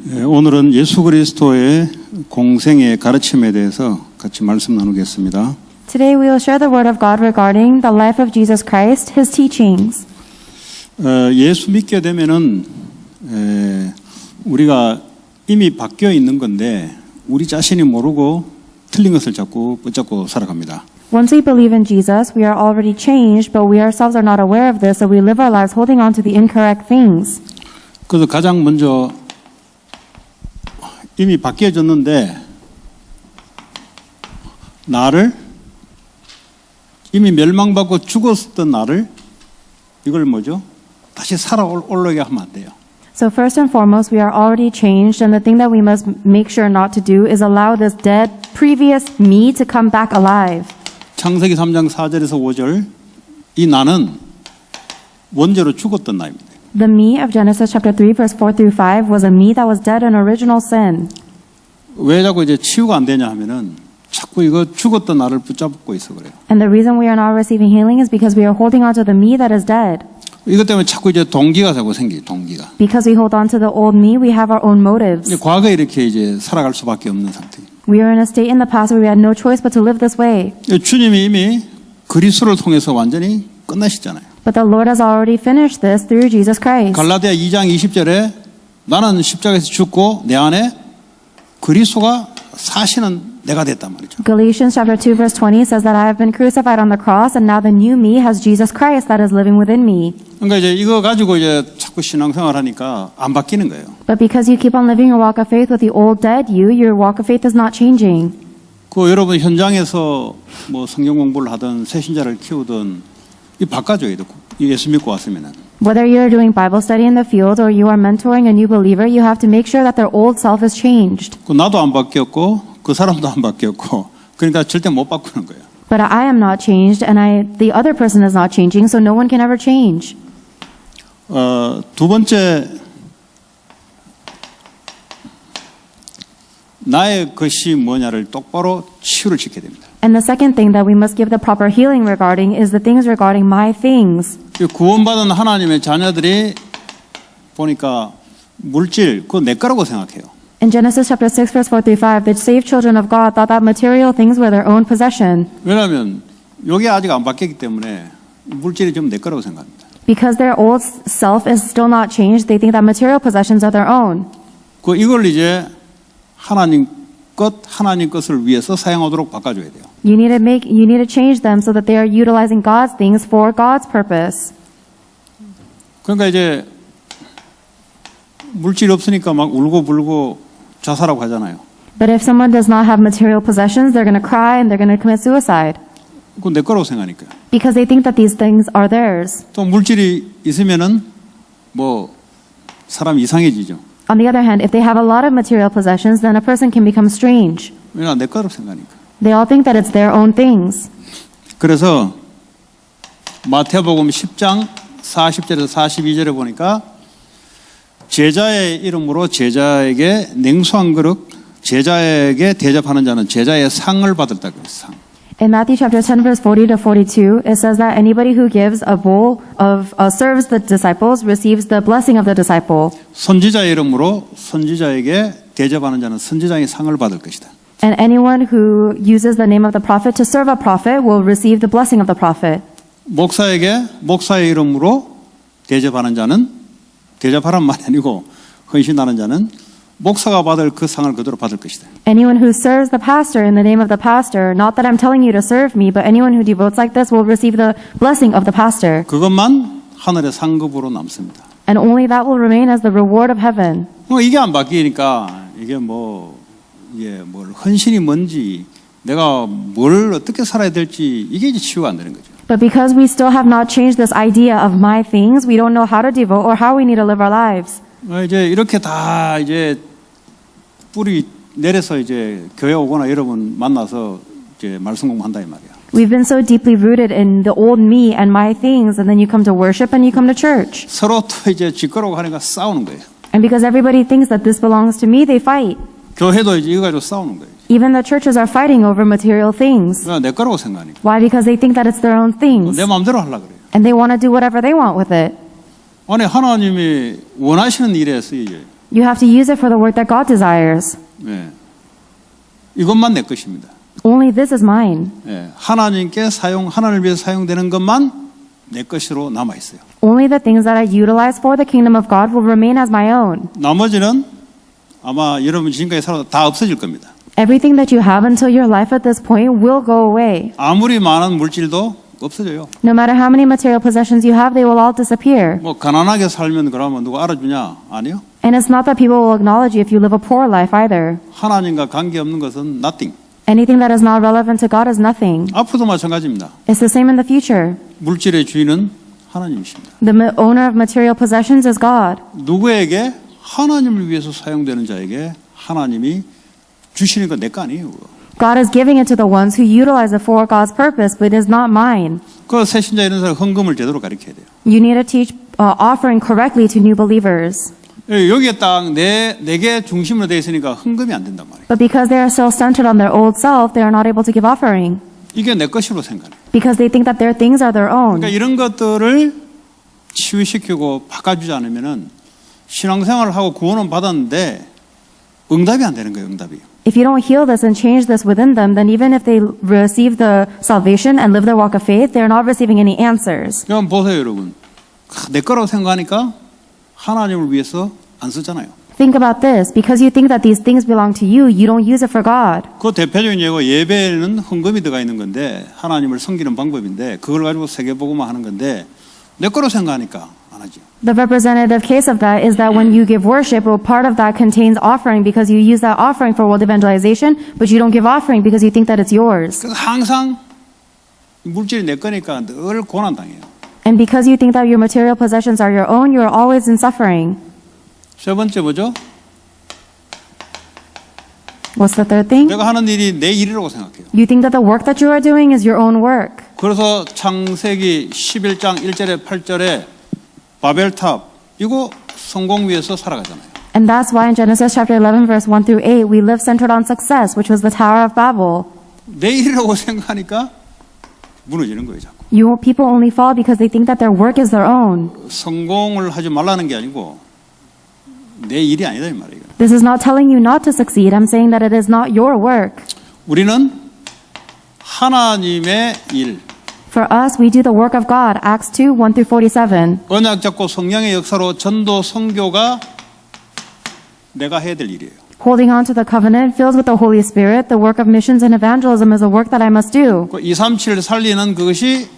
오늘은 예수 그리스도의 공생의 가르침에 대해서 같이 말씀 나누겠습니다. Today we will share the word of God regarding the life of Jesus Christ, His teachings. 예수 믿게 되면은 우리가 이미 바뀌어 있는 건데 우리 자신이 모르고 틀린 것을 자꾸 붙잡고 살아갑니다. Once we believe in Jesus, we are already changed, but we ourselves are not aware of this, so we live our lives holding on to the incorrect things. 그래서 가장 먼저 이미 바뀌어졌는데 나를 이미 멸망받고 죽었던 나를 이걸 뭐죠? 다시 살아올라게 하면 안 돼요. So first and foremost, we are already changed, and the thing that we must make sure not to do is allow this dead, previous me to come back alive. 창세기 3장 4절에서 5절 이 나는 원죄로 죽었던 나입니다. The me of Genesis chapter 3 verse 4 through 5 was a me that was dead in original sin. 왜 자꾸 이제 치유가 안 되냐 하면은 자꾸 이거 죽었던 나를 붙잡고 있어 그래요. And the reason we are not receiving healing is because we are holding on to the me that is dead. 이것 때문에 자꾸 이제 동기가 자꾸 생기 동기가. Because we hold on to the old me, we have our own motives. 이제 과거에 이렇게 이제 살아갈 수밖에 없는 상태. We are in a state in the past where we had no choice but to live this way. 주님이 이미 그리스도를 통해서 완전히 끝내셨잖아요. But the Lord has already finished this through Jesus Christ. 갈라디아 2장 20절에 나는 십자가에서 죽고 내 안에 그리스도가 사시는 내가 됐단 말이죠. Galatians chapter 2 verse 20 says that I have been crucified on the cross and now the new me has Jesus Christ that is living within me. 그러니까 이제 이거 가지고 이제 자꾸 신앙생활 하니까 안 바뀌는 거예요. But because you keep on living your walk of faith with the old dead you, your walk of faith is not changing. 그 여러분 현장에서 뭐 성경 공부를 하든 새신자를 키우든 이 바꿔줘야 돼. 예수 믿고 왔으면은. Whether you're doing Bible study in the field or you are mentoring a new believer, you have to make sure that their old self is changed. 그 나도 안 바뀌었고 그 사람도 안 바뀌었고 그러니까 절대 못 바꾸는 거예요. But I am not changed and the other person is not changing, so no one can ever change. 두 번째 나의 것이 뭐냐를 똑바로 치유를 시켜야 됩니다. And the second thing that we must give the proper healing regarding is the things regarding my things. 구원받은 하나님의 자녀들이 보니까 물질 그거 내 거라고 생각해요. In Genesis chapter 6 verse 4 through 5, the saved children of God thought that material things were their own possession. 왜냐하면 이게 아직 안 바뀌었기 때문에 물질이 좀 내 거라고 생각합니다. Because their old self is still not changed, they think that material possessions are their own. 이걸 이제 하나님 것을 위해서 사용하도록 바꿔줘야 돼요. You need to change them so that they are utilizing God's things for God's purpose. 그러니까 이제 물질 없으니까 막 울고 불고 자살하고 하잖아요. But if someone does not have material possessions, they're going to cry and they're going to commit suicide. 그건 내 거라고 생각하니까. Because they think that these things are theirs. 또 물질이 있으면은 뭐 사람 이상해지죠. On the other hand, if they have a lot of material possessions, then a person can become strange. 왜냐 내 거라고 생각하니까. They all think that it's their own things. 그래서 마태복음 10장 40절에서 42절에 보니까 제자의 이름으로 제자에게 냉수한 그릇, 제자에게 대접하는 자는 제자의 상을 받았다 그랬어. In Matthew chapter 10 verse 40 to 42, it says that anybody who gives a bowl of serves the disciples receives the blessing of the disciple. 선지자의 이름으로 선지자에게 대접하는 자는 선지자의 상을 받을 것이다. And anyone who uses the name of the prophet to serve a prophet will receive the blessing of the prophet. 목사에게 목사의 이름으로 대접하는 자는 대접하란 말이 아니고 헌신하는 자는 목사가 받을 그 상을 그대로 받을 것이다. Anyone who serves the pastor in the name of the pastor, not that I'm telling you to serve me, but anyone who devotes like this will receive the blessing of the pastor. 그것만 하늘의 상급으로 남습니다. And only that will remain as the reward of heaven. 이게 안 바뀌니까 이게 뭘 헌신이 뭔지 내가 뭘 어떻게 살아야 될지 이게 이제 치유가 안 되는 거죠. But because we still have not changed this idea of my things, we don't know how to devote or how we need to live our lives. 이제 이렇게 다 이제 뿌리 내려서 이제 교회 오거나 여러분 만나서 이제 말씀 공부한다 이 말이야. We've been so deeply rooted in the old me and my things, and then you come to worship and you come to church. 서로 또 이제 지끄러고 하니까 싸우는 거예요. And because everybody thinks that this belongs to me, they fight. 교회도 이제 이거 가지고 싸우는 거예요. Even the churches are fighting over material things. 내 거라고 생각하니까. Why? Because they think that it's their own things. 내 마음대로 하려고 그래요. And they want to do whatever they want with it. 아니 하나님이 원하시는 일에 쓰여요. You have to use it for the work that God desires. 예. 이것만 내 것입니다. Only this is mine. 예. 하나님을 위해서 사용되는 것만 내 것으로 남아 있어요. Only the things that I utilize for the kingdom of God will remain as my own. 나머지는 아마 여러분 지금까지 살아도 다 없어질 겁니다. Everything that you have until your life at this point will go away. 아무리 많은 물질도 없어져요. No matter how many material possessions you have, they will all disappear. 뭐 가난하게 살면 그러면 누가 알아주냐? 아니요. And it's not that people will acknowledge you if you live a poor life either. 하나님과 관계없는 것은 nothing. Anything that is not relevant to God is nothing. 앞으로도 마찬가지입니다. It's the same in the future. 물질의 주인은 하나님이십니다. The owner of material possessions is God. 누구에게? 하나님을 위해서 사용되는 자에게 하나님이 주시는 건 내 거 아니에요. God is giving it to the ones who utilize it for God's purpose, but it is not mine. 그 새신자 이런 사람 헌금을 제대로 가르쳐야 돼요. You need to teach offering correctly to new believers. 여기에 딱 내게 중심으로 되어 있으니까 헌금이 안 된단 말이에요. But because they are still centered on their old self, they are not able to give offering. 이게 내 것으로 생각해요. Because they think that their things are their own. 그러니까 이런 것들을 치유시키고 바꿔주지 않으면은 신앙생활을 하고 구원은 받았는데 응답이 안 되는 거예요. 응답이. If you don't heal this and change this within them, then even if they receive the salvation and live their walk of faith, they are not receiving any answers. 그럼 보세요, 여러분. 내 거라고 생각하니까 하나님을 위해서 안 쓰잖아요. Think about this. Because you think that these things belong to you, you don't use it for God. 그 대표적인 예가 예배에는 헌금이 들어가 있는 건데 하나님을 섬기는 방법인데 그걸 가지고 세계복음화 하는 건데 내 거로 생각하니까 안 하죠. The representative case of that is that when you give worship, well, part of that contains offering because you use that offering for world evangelization, but you don't give offering because you think that it's yours. 그래서 항상 물질이 내 거니까 늘 고난당해요. And because you think that your material possessions are your own, you are always in suffering. 세 번째 뭐죠? What's the third thing? 내가 하는 일이 내 일이라고 생각해요. You think that the work that you are doing is your own work. 그래서 창세기 11장 1절에 8절에 바벨탑 이거 성공 위해서 살아가잖아요. And that's why in Genesis chapter 11 verse 1 through 8 we live centered on success, which was the Tower of Babel. 내 일이라고 생각하니까 무너지는 거예요, 자꾸. People only fall because they think that their work is their own. 성공을 하지 말라는 게 아니고 내 일이 아니다 이 말이에요. This is not telling you not to succeed. I'm saying that it is not your work. 우리는 하나님의 일, For us, we do the work of God. Acts 2, 1 through 47. 언약 잡고 성령의 역사로 전도 선교가 내가 해야 될 일이에요. Holding on to the covenant, filled with the Holy Spirit, the work of missions and evangelism is a work that I must do. 237 살리는 그것이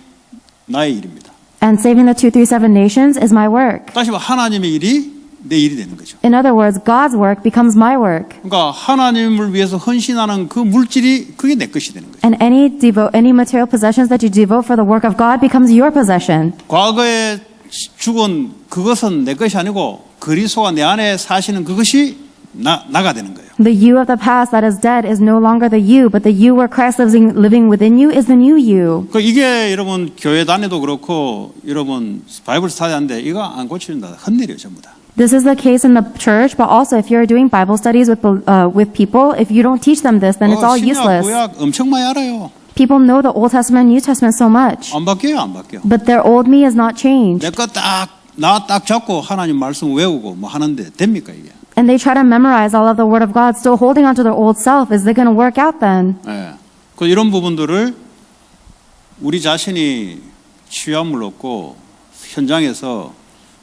나의 일입니다. And saving the 237 nations is my work. 다시 말해 하나님의 일이 내 일이 되는 거죠. In other words, God's work becomes my work. 그러니까 하나님을 위해서 헌신하는 그 물질이 그게 내 것이 되는 거죠. And any material possessions that you devote for the work of God becomes your possession. 과거에 죽은 그것은 내 것이 아니고 그리스도가 내 안에 사시는 그것이 나가 되는 거예요. The you of the past that is dead is no longer the you, but the you where Christ living within you is the new you. 그 이게 여러분 교회 다녀도 그렇고 여러분 바이블 스터디하는데 이거 안 고치는다 헛일이에요 전부 다. This is the case in the church, but also if you're doing Bible studies with people, if you don't teach them this, then it's all 신약 useless. 구약 엄청 많이 알아요. People know the Old Testament and New Testament so much, 안 바뀌어요 안 바뀌어. but their old me is not changed. 내 거 딱 잡고 하나님 말씀 외우고 뭐 하는데 됩니까 이게? And they try to memorize all of the Word of God, still holding on to their old self. Is it going to work out then? 예. 그 이런 부분들을 우리 자신이 치유함을 얻고 현장에서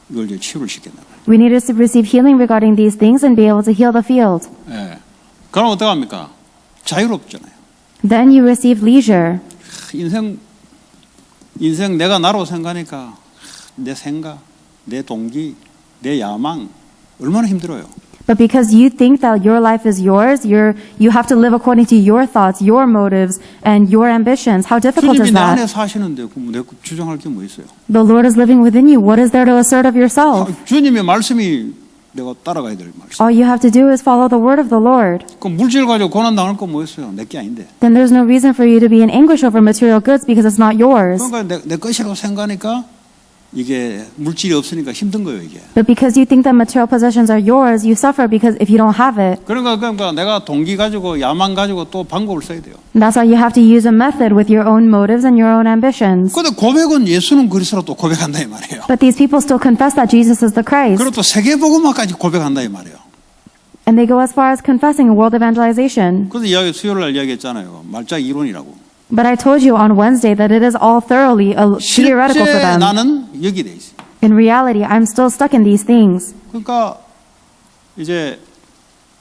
이걸 이제 치유를 시킨다. We need to receive healing regarding these things and be able to heal the field. 예. 그럼 어떡합니까? 자유롭잖아요. Then you receive leisure. 인생 내가 나로 생각하니까 내 생각, 내 동기, 내 야망 얼마나 힘들어요. But because you think that your life is yours, you have to live according to your thoughts, your motives, and your ambitions. How difficult 주님이 is 내 안에 that? 사시는데 내 주장할 게 뭐 있어요? The Lord is living within you. What is there to assert of yourself? 주님의 말씀이 내가 따라가야 될 말씀. All you have to do is follow the word of the Lord. 그 물질 가지고 고난 당할 거 뭐 있어요? 내 게 아닌데. Then there's no reason for you to be in anguish over material goods because it's not yours. 그러니까 내 것이라고 생각하니까 이게 물질이 없으니까 힘든 거예요 이게. But because you think that material possessions are yours, you suffer because if you don't have it. 그러니까 내가 동기 가지고 야망 가지고 또 방법을 써야 돼요. That's why you have to use a method with your own motives and your own ambitions. 근데 고백은 예수는 그리스도로 또 고백한다 이 말이에요. But these people still confess that Jesus is the Christ. 그리고 또 세계복음화까지 고백한다 이 말이에요. And they go as far as confessing world evangelization. 그래서 수요일 날 이야기했잖아요. 말짝 이론이라고. But I told you on Wednesday that it is all thoroughly theoretical for 실제 them. 나는 여기 돼 있어요. In reality, I'm still stuck in these things. 그러니까 이제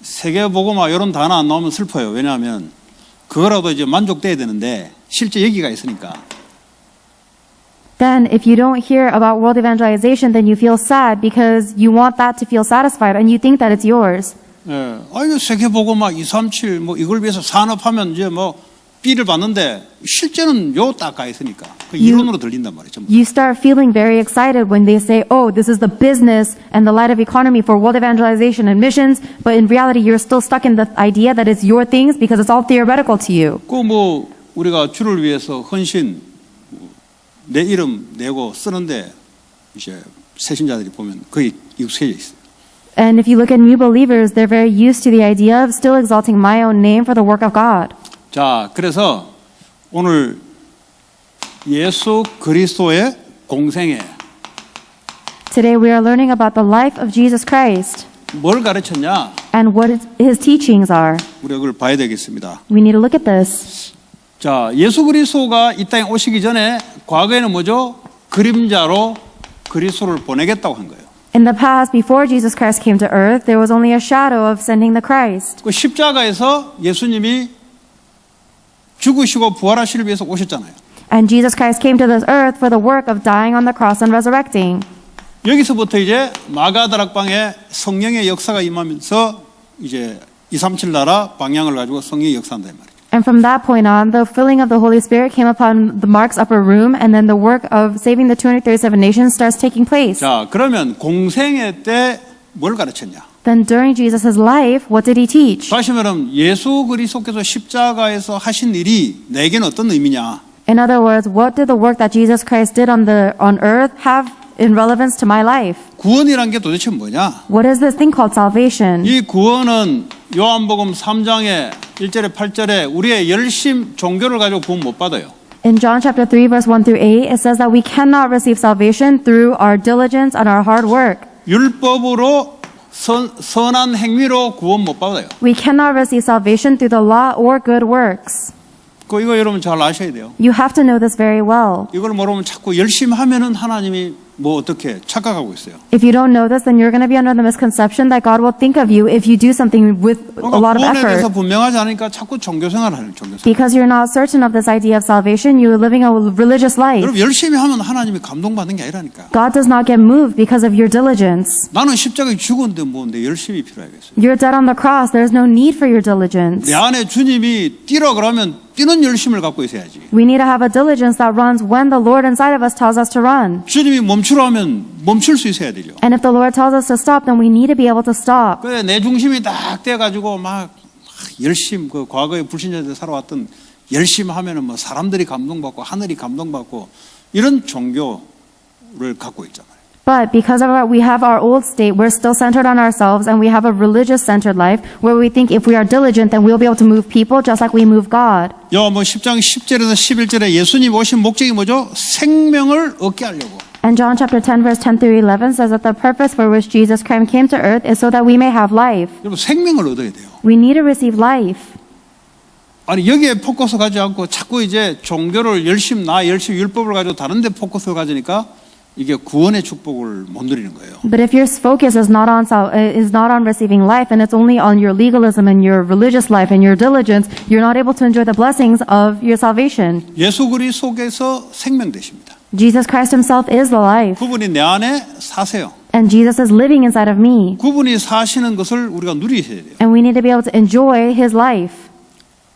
세계복음화 이런 단어 안 나오면 슬퍼요. 왜냐하면 그거라도 이제 만족돼야 되는데 실제 여기가 있으니까. Then, if you don't hear about world evangelization, then you feel sad because you want that to feel satisfied and you think that it's yours. 예, 아니 세계복음화 237 뭐 이걸 위해서 산업하면 이제 뭐 B를 받는데 실제는 요 딱 가 있으니까 그 이론으로 들린단 말이죠. You start feeling very excited when they say, oh, this is the business and the light of economy for world evangelization and missions, but in reality, you're still stuck in the idea that it's your things because it's all theoretical to you. 그 뭐 우리가 주를 위해서 헌신 내 이름 내고 쓰는데 이제 새신자들이 보면 거의 익숙해져 있어요. And if you look at new believers, they're very used to the idea of still exalting my own name for the work of God. 자, 그래서 오늘 예수 그리스도의 공생애 Today we are learning about the life of Jesus Christ 뭘 가르쳤냐? and what his teachings are. 우리가 그걸 봐야 되겠습니다. We need to look at this. 자, 예수 그리스도가 이 땅에 오시기 전에 과거에는 뭐죠? 그림자로 그리스도를 보내겠다고 한 거예요. In the past, before Jesus Christ came to earth, there was only a shadow of sending the Christ. 그 십자가에서 예수님이 죽으시고 부활하시기 위해서 오셨잖아요. And Jesus Christ came to this earth for the work of dying on the cross and resurrecting. 여기서부터 이제 마가다락방에 성령의 역사가 임하면서 이제 237 나라 방향을 가지고 성령의 역사한다 이 말이에요. And from that point on, the filling of the Holy Spirit came upon the Mark's upper room, and then the work of saving the 237 nations starts taking place. 자, 그러면 공생애 때 뭘 가르쳤냐? Then during Jesus' life, what did he teach? 다시 말하면 예수 그리스도께서 십자가에서 하신 일이 내게는 어떤 의미냐? In other words, what did the work that Jesus Christ did on earth have in relevance to my life? 구원이란 게 도대체 뭐냐? What is this thing called salvation? 이 구원은 요한복음 3장에 1절에 8절에 우리의 열심 종교를 가지고 구원 못 받아요. In John chapter 3 verse 1 through 8, it says that we cannot receive salvation through our diligence and our hard work. 율법으로 선한 행위로 구원 못 받아요. We cannot receive salvation through the law or good works. 이거 여러분 잘 아셔야 돼요. You have to know this very well. 이걸 모르면 자꾸 열심히 하면은 하나님이 뭐 어떻게 착각하고 있어요. If you don't know this, then you're going to be under the misconception that God will think of you if you do something with a lot of 구원에 대해서 effort. 분명하지 않으니까 자꾸 종교생활을 하는 종교생활. Because you're not certain of this idea of salvation, you're living a religious life. 여러분 열심히 하면 하나님이 감동받는 게 아니라니까. God does not get moved because of your diligence. 나는 십자가에 죽었는데 뭔데 열심히 필요하겠어요. You're dead on the cross. There's no need for your diligence. 내 안에 주님이 뛰라 그러면 뛰는 열심을 갖고 있어야지. We need to have a diligence that runs when the Lord inside of us tells us to run. 주님이 멈추라 하면 멈출 수 있어야 되죠. And if the Lord tells us to stop, then we need to be able to stop. 그래 내 중심이 딱 돼가지고 막 열심 그 과거에 불신자들 살아왔던 열심히 하면은 뭐 사람들이 감동받고 하늘이 감동받고 이런 종교를 갖고 있잖아요. But because of we have our old state, we're still centered on ourselves and we have a religious-centered life where we think if we are diligent, then we'll be able to move people just like we move God. 요한복음 10장 10절에서 11절에 예수님 오신 목적이 뭐죠? 생명을 얻게 하려고. And John chapter 10 verse 10 through 11 says that the purpose for which Jesus Christ came to earth is so that we may have life. 여러분 생명을 얻어야 돼요. We need to receive life. 아니 여기에 포커스 가지 않고 자꾸 이제 종교를 열심히 율법을 가지고 다른 데 포커스를 가지니까 이게 구원의 축복을 못 누리는 거예요. But if your focus is not on receiving life and it's only on your legalism and your religious life and your diligence, you're not able to enjoy the blessings of your salvation. 예수 그리스도께서 생명 되십니다. Jesus Christ himself is the life. 그분이 내 안에 사세요. And Jesus is living inside of me. 그분이 사시는 것을 우리가 누리셔야 돼요. And we need to be able to enjoy his life.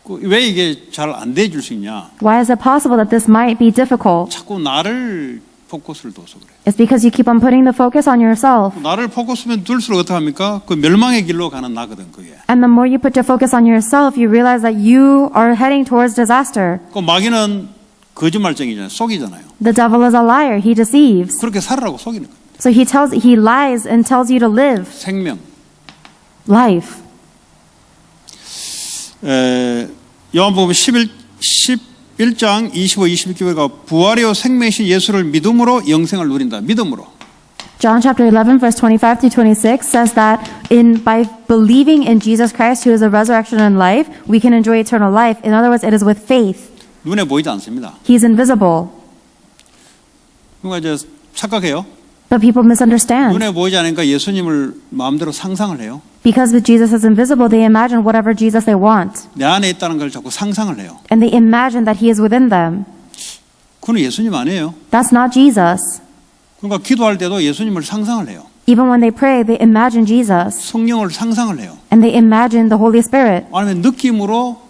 왜 이게 잘 안 돼 줄 수 있냐? Why is it possible that this might be difficult? 자꾸 나를 포커스를 둬서 그래. It's because you keep on putting the focus on yourself. 나를 포커스면 둘수록 어떻게 합니까? 그 멸망의 길로 가는 나거든 그게. And the more you put your focus on yourself, you realize that you are heading towards disaster. 그 마귀는 거짓말쟁이잖아요. 속이잖아요. The devil is a liar. He deceives. 그렇게 살으라고 속이는 거예요. So he lies and tells you to live 생명. life. 요한복음 11장 25, 26절과 부활이요 생명이신 예수를 믿음으로 영생을 누린다. 믿음으로. John chapter 11 verse 25 to 26 says that by believing in Jesus Christ who is the resurrection and life, we can enjoy eternal life. In other words, it is with faith. 눈에 보이지 않습니다. He's invisible. 그러니까 이제 착각해요. But people misunderstand. 눈에 보이지 않으니까 예수님을 마음대로 상상을 해요. Because Jesus is invisible, they imagine whatever Jesus they want. 내 안에 있다는 걸 자꾸 상상을 해요. And they imagine that he is within them. 그건 예수님 아니에요. That's not Jesus. 그러니까 기도할 때도 예수님을 상상을 해요. Even when they pray, they imagine Jesus. 성령을 상상을 해요. And they imagine the Holy Spirit. 아니면 느낌으로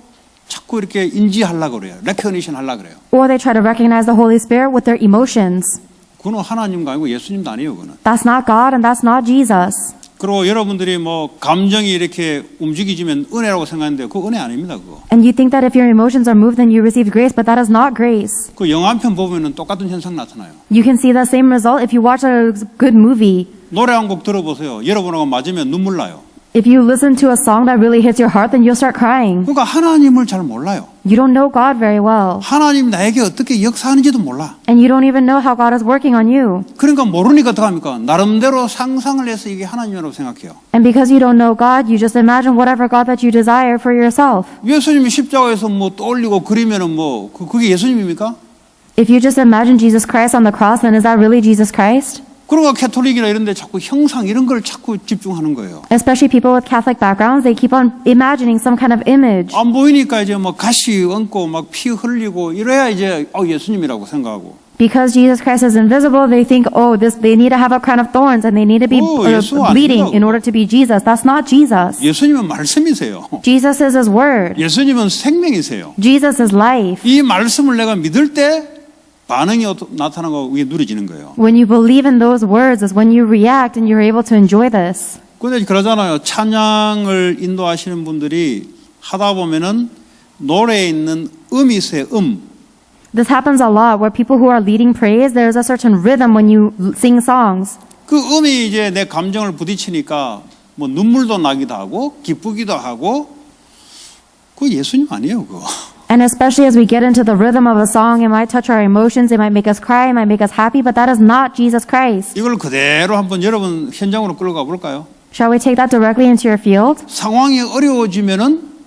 자꾸 이렇게 인지하려고 그래요. 레커니션 하려고 그래요. Or they try to recognize the Holy Spirit with their emotions. 그건 하나님도 아니고 예수님도 아니에요. 그거는. That's not God and that's not Jesus. 그리고 여러분들이 뭐 감정이 이렇게 움직이지면 은혜라고 생각하는데 그 은혜 아닙니다. 그거. And you think that if your emotions are moved, then you receive grace, but that is not grace. 그 영화 한 편 보면은 똑같은 현상 나타나요. You can see the same result if you watch a good movie. 노래 한 곡 들어보세요. 여러분하고 맞으면 눈물 나요. If you listen to a song that really hits your heart, then you'll start crying. 그러니까 하나님을 잘 몰라요. You don't know God very well. 하나님 나에게 어떻게 역사하는지도 몰라. And you don't even know how God is working on you. 그러니까 모르니까 어떡합니까? 나름대로 상상을 해서 이게 하나님이라고 생각해요. And because you don't know God, you just imagine whatever God that you desire for yourself. 예수님이 십자가에서 뭐 떠올리고 그리면은 뭐 그게 예수님입니까? If you just imagine Jesus Christ on the cross, then is that really Jesus Christ? 그러니까 캐톨릭이나 이런 데 자꾸 형상 이런 걸 자꾸 집중하는 거예요. Especially people with Catholic backgrounds, they keep on imagining some kind of image. 안 보이니까 이제 뭐 가시 얹고 막 피 흘리고 이래야 이제 예수님이라고 생각하고. Because Jesus Christ is invisible, they think, they need to have a crown of thorns and they need to be 예수 bleeding 아니라고. in order to be Jesus. That's not Jesus. 예수님은 말씀이세요. Jesus is His Word. 예수님은 생명이세요. Jesus is life. 이 말씀을 내가 믿을 때 반응이 나타나고 이게 누려지는 거예요. When you believe in those words is when you react and you're able to enjoy this. 근데 그러잖아요. 찬양을 인도하시는 분들이 하다 보면은 노래에 있는 음이 있어요. This happens a lot where people who are leading praise, there's a certain rhythm when you sing songs. 그 음이 이제 내 감정을 부딪히니까 뭐 눈물도 나기도 하고 기쁘기도 하고 그 예수님 아니에요, 그거. And especially as we get into the rhythm of a song, it might touch our emotions, it might make us cry, it might make us happy, but that is not Jesus Christ. 이걸 그대로 한번 여러분 현장으로 끌어가 볼까요? Shall we take that directly into your field? 상황이 어려워지면은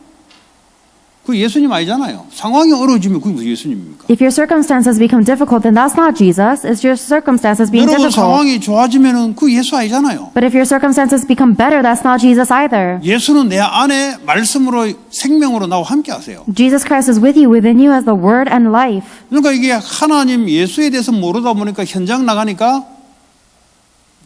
그 예수님 아니잖아요. 상황이 어려워지면 그게 무슨 예수님입니까? If your circumstances become difficult, then that's not Jesus. It's your circumstances being 여러분 difficult. 상황이 좋아지면은 그 예수 아니잖아요. But if your circumstances become better, that's not Jesus either. 예수는 내 안에 말씀으로 생명으로 나와 함께 하세요. Jesus Christ is with you, within you as the Word and life. 그러니까 이게 하나님 예수에 대해서 모르다 보니까 현장 나가니까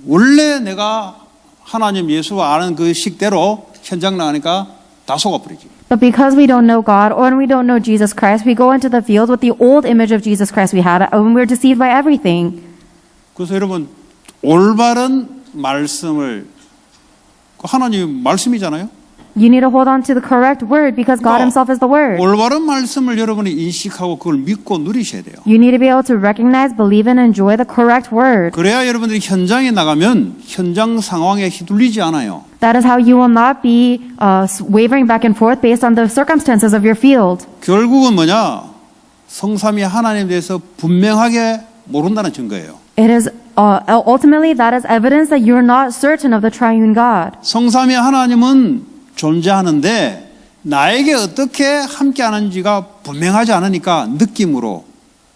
원래 내가 하나님 예수 아는 그 식대로 현장 나가니까 다 속아버리지. But because we don't know God or we don't know Jesus Christ, we go into the field with the old image of Jesus Christ we had, and we're deceived by everything. 그래서 여러분 올바른 말씀을 하나님 말씀이잖아요. You need to hold on to the correct word because God Himself is the Word. 올바른 말씀을 여러분이 인식하고 그걸 믿고 누리셔야 돼요. You need to be able to recognize, believe, and enjoy the correct word. 그래야 여러분들이 현장에 나가면 현장 상황에 휘둘리지 않아요. That is how you will not be wavering back and forth based on the circumstances of your field. 결국은 뭐냐? 성삼위 하나님에 대해서 분명하게 모른다는 증거예요. It is ultimately that is evidence that you're not certain of the triune God. 성삼위 하나님은 존재하는데 나에게 어떻게 함께하는지가 분명하지 않으니까 느낌으로,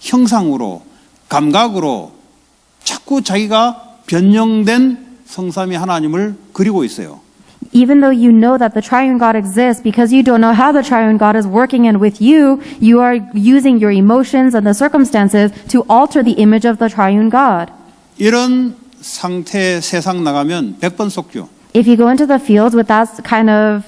형상으로, 감각으로 자꾸 자기가 변형된 성삼위 하나님을 그리고 있어요. Even though you know that the triune God exists, because you don't know how the triune God is working and with you, you are using your emotions and the circumstances to alter the image of the triune God. 이런 상태에 세상 나가면 100번 속죠. If you go into the fields with that kind of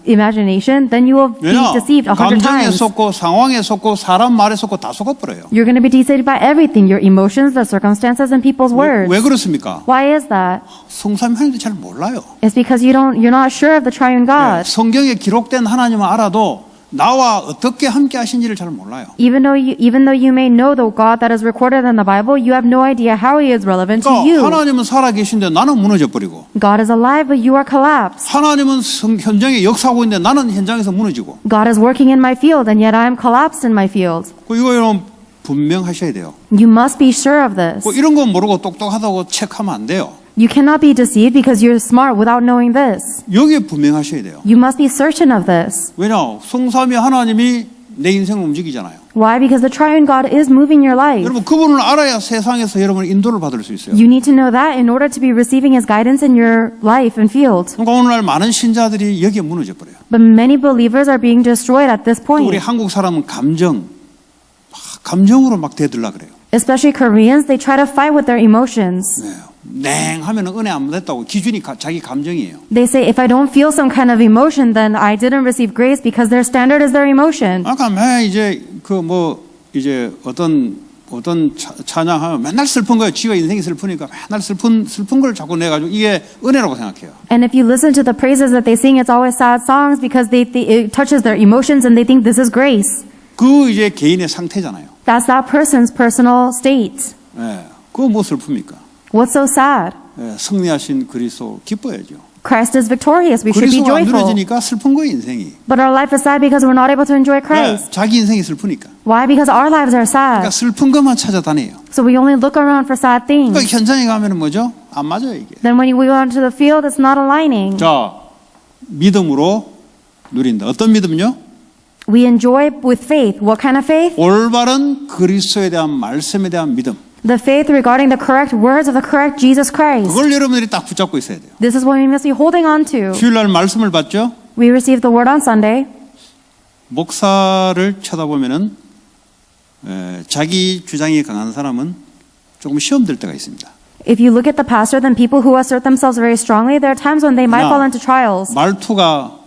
imagination, then you will be 왜냐? deceived 100 감정에 times. 속고 상황에 속고 사람 말에 속고 다 속아버려요. You're going to be deceived by everything, your emotions, the circumstances, and people's words. 왜 그렇습니까? Why is that? 성삼위 하나님도 잘 몰라요. It's because you're not sure of the triune God. 성경에 기록된 하나님은 알아도 나와 어떻게 함께 하신지를 잘 몰라요. Even though you may know the God that is recorded in the Bible, you have no idea how He is relevant to 그러니까 you. 하나님은 살아 계신데 나는 무너져 버리고 God is alive, but you are collapsed. 하나님은 현장에 역사하고 있는데 나는 현장에서 무너지고 God is working in my field, and yet I am collapsed in my field. 이거 여러분 분명하셔야 돼요. You must be sure of this. 뭐 이런 거 모르고 똑똑하다고 체크하면 안 돼요. You cannot be deceived because you're smart without knowing this. 여기에 분명하셔야 돼요. You must be certain of this. 왜냐? 성삼위 하나님이 내 인생을 움직이잖아요. Why? Because the triune God is moving your life. 여러분 그분을 알아야 세상에서 여러분 인도를 받을 수 있어요. You need to know that in order to be receiving His guidance in your life and field. 그러니까 오늘날 많은 신자들이 여기에 무너져 버려요. But many believers are being destroyed at this 또 우리 point. 한국 사람은 감정으로 막 대들라 그래요. Especially Koreans, they try to fight with their emotions. 냉하면 은혜 안 받았다고 기준이 자기 감정이에요. They say, if I don't feel some kind of emotion, then I didn't receive grace because their standard is their emotion. 아까 매 이제 이제 어떤 찬양하면 맨날 슬픈 거예요. 지가 인생이 슬프니까 맨날 슬픈 걸 자꾸 내가지고 이게 은혜라고 생각해요. And if you listen to the praises that they sing, it's always sad songs because it touches their emotions and they think this is grace. 그 이제 개인의 상태잖아요. That's that person's personal state. 예, 그거 뭐 슬픕니까? What's so sad? 예, 승리하신 그리스도 기뻐야죠. Christ is victorious. We should be 그리스도가 안 joyful. 누려지니까 슬픈 거예요 인생이. But our life is sad because we're not able to enjoy 예, Christ. 자기 인생이 슬프니까. Why? Because our lives are 그러니까 sad. 슬픈 것만 찾아다녀요. So we only look around for sad 그러니까 things. 현장에 가면은 뭐죠? 안 맞아요 이게. Then when we go out into the field, it's not aligning. 자, 믿음으로 누린다. 어떤 믿음요? We enjoy with faith. What kind of faith? 올바른 그리스도에 대한 말씀에 대한 믿음. The faith regarding the correct words of the correct Jesus Christ. 그걸 여러분들이 딱 붙잡고 있어야 돼요. This is what we must be holding on to. 주일날 말씀을 받죠? We received the word on Sunday. 목사를 쳐다보면은 자기 주장이 강한 사람은 조금 시험될 때가 있습니다. If you look at the pastor, then people who assert themselves very strongly, there are times when they might fall into trials. 말투가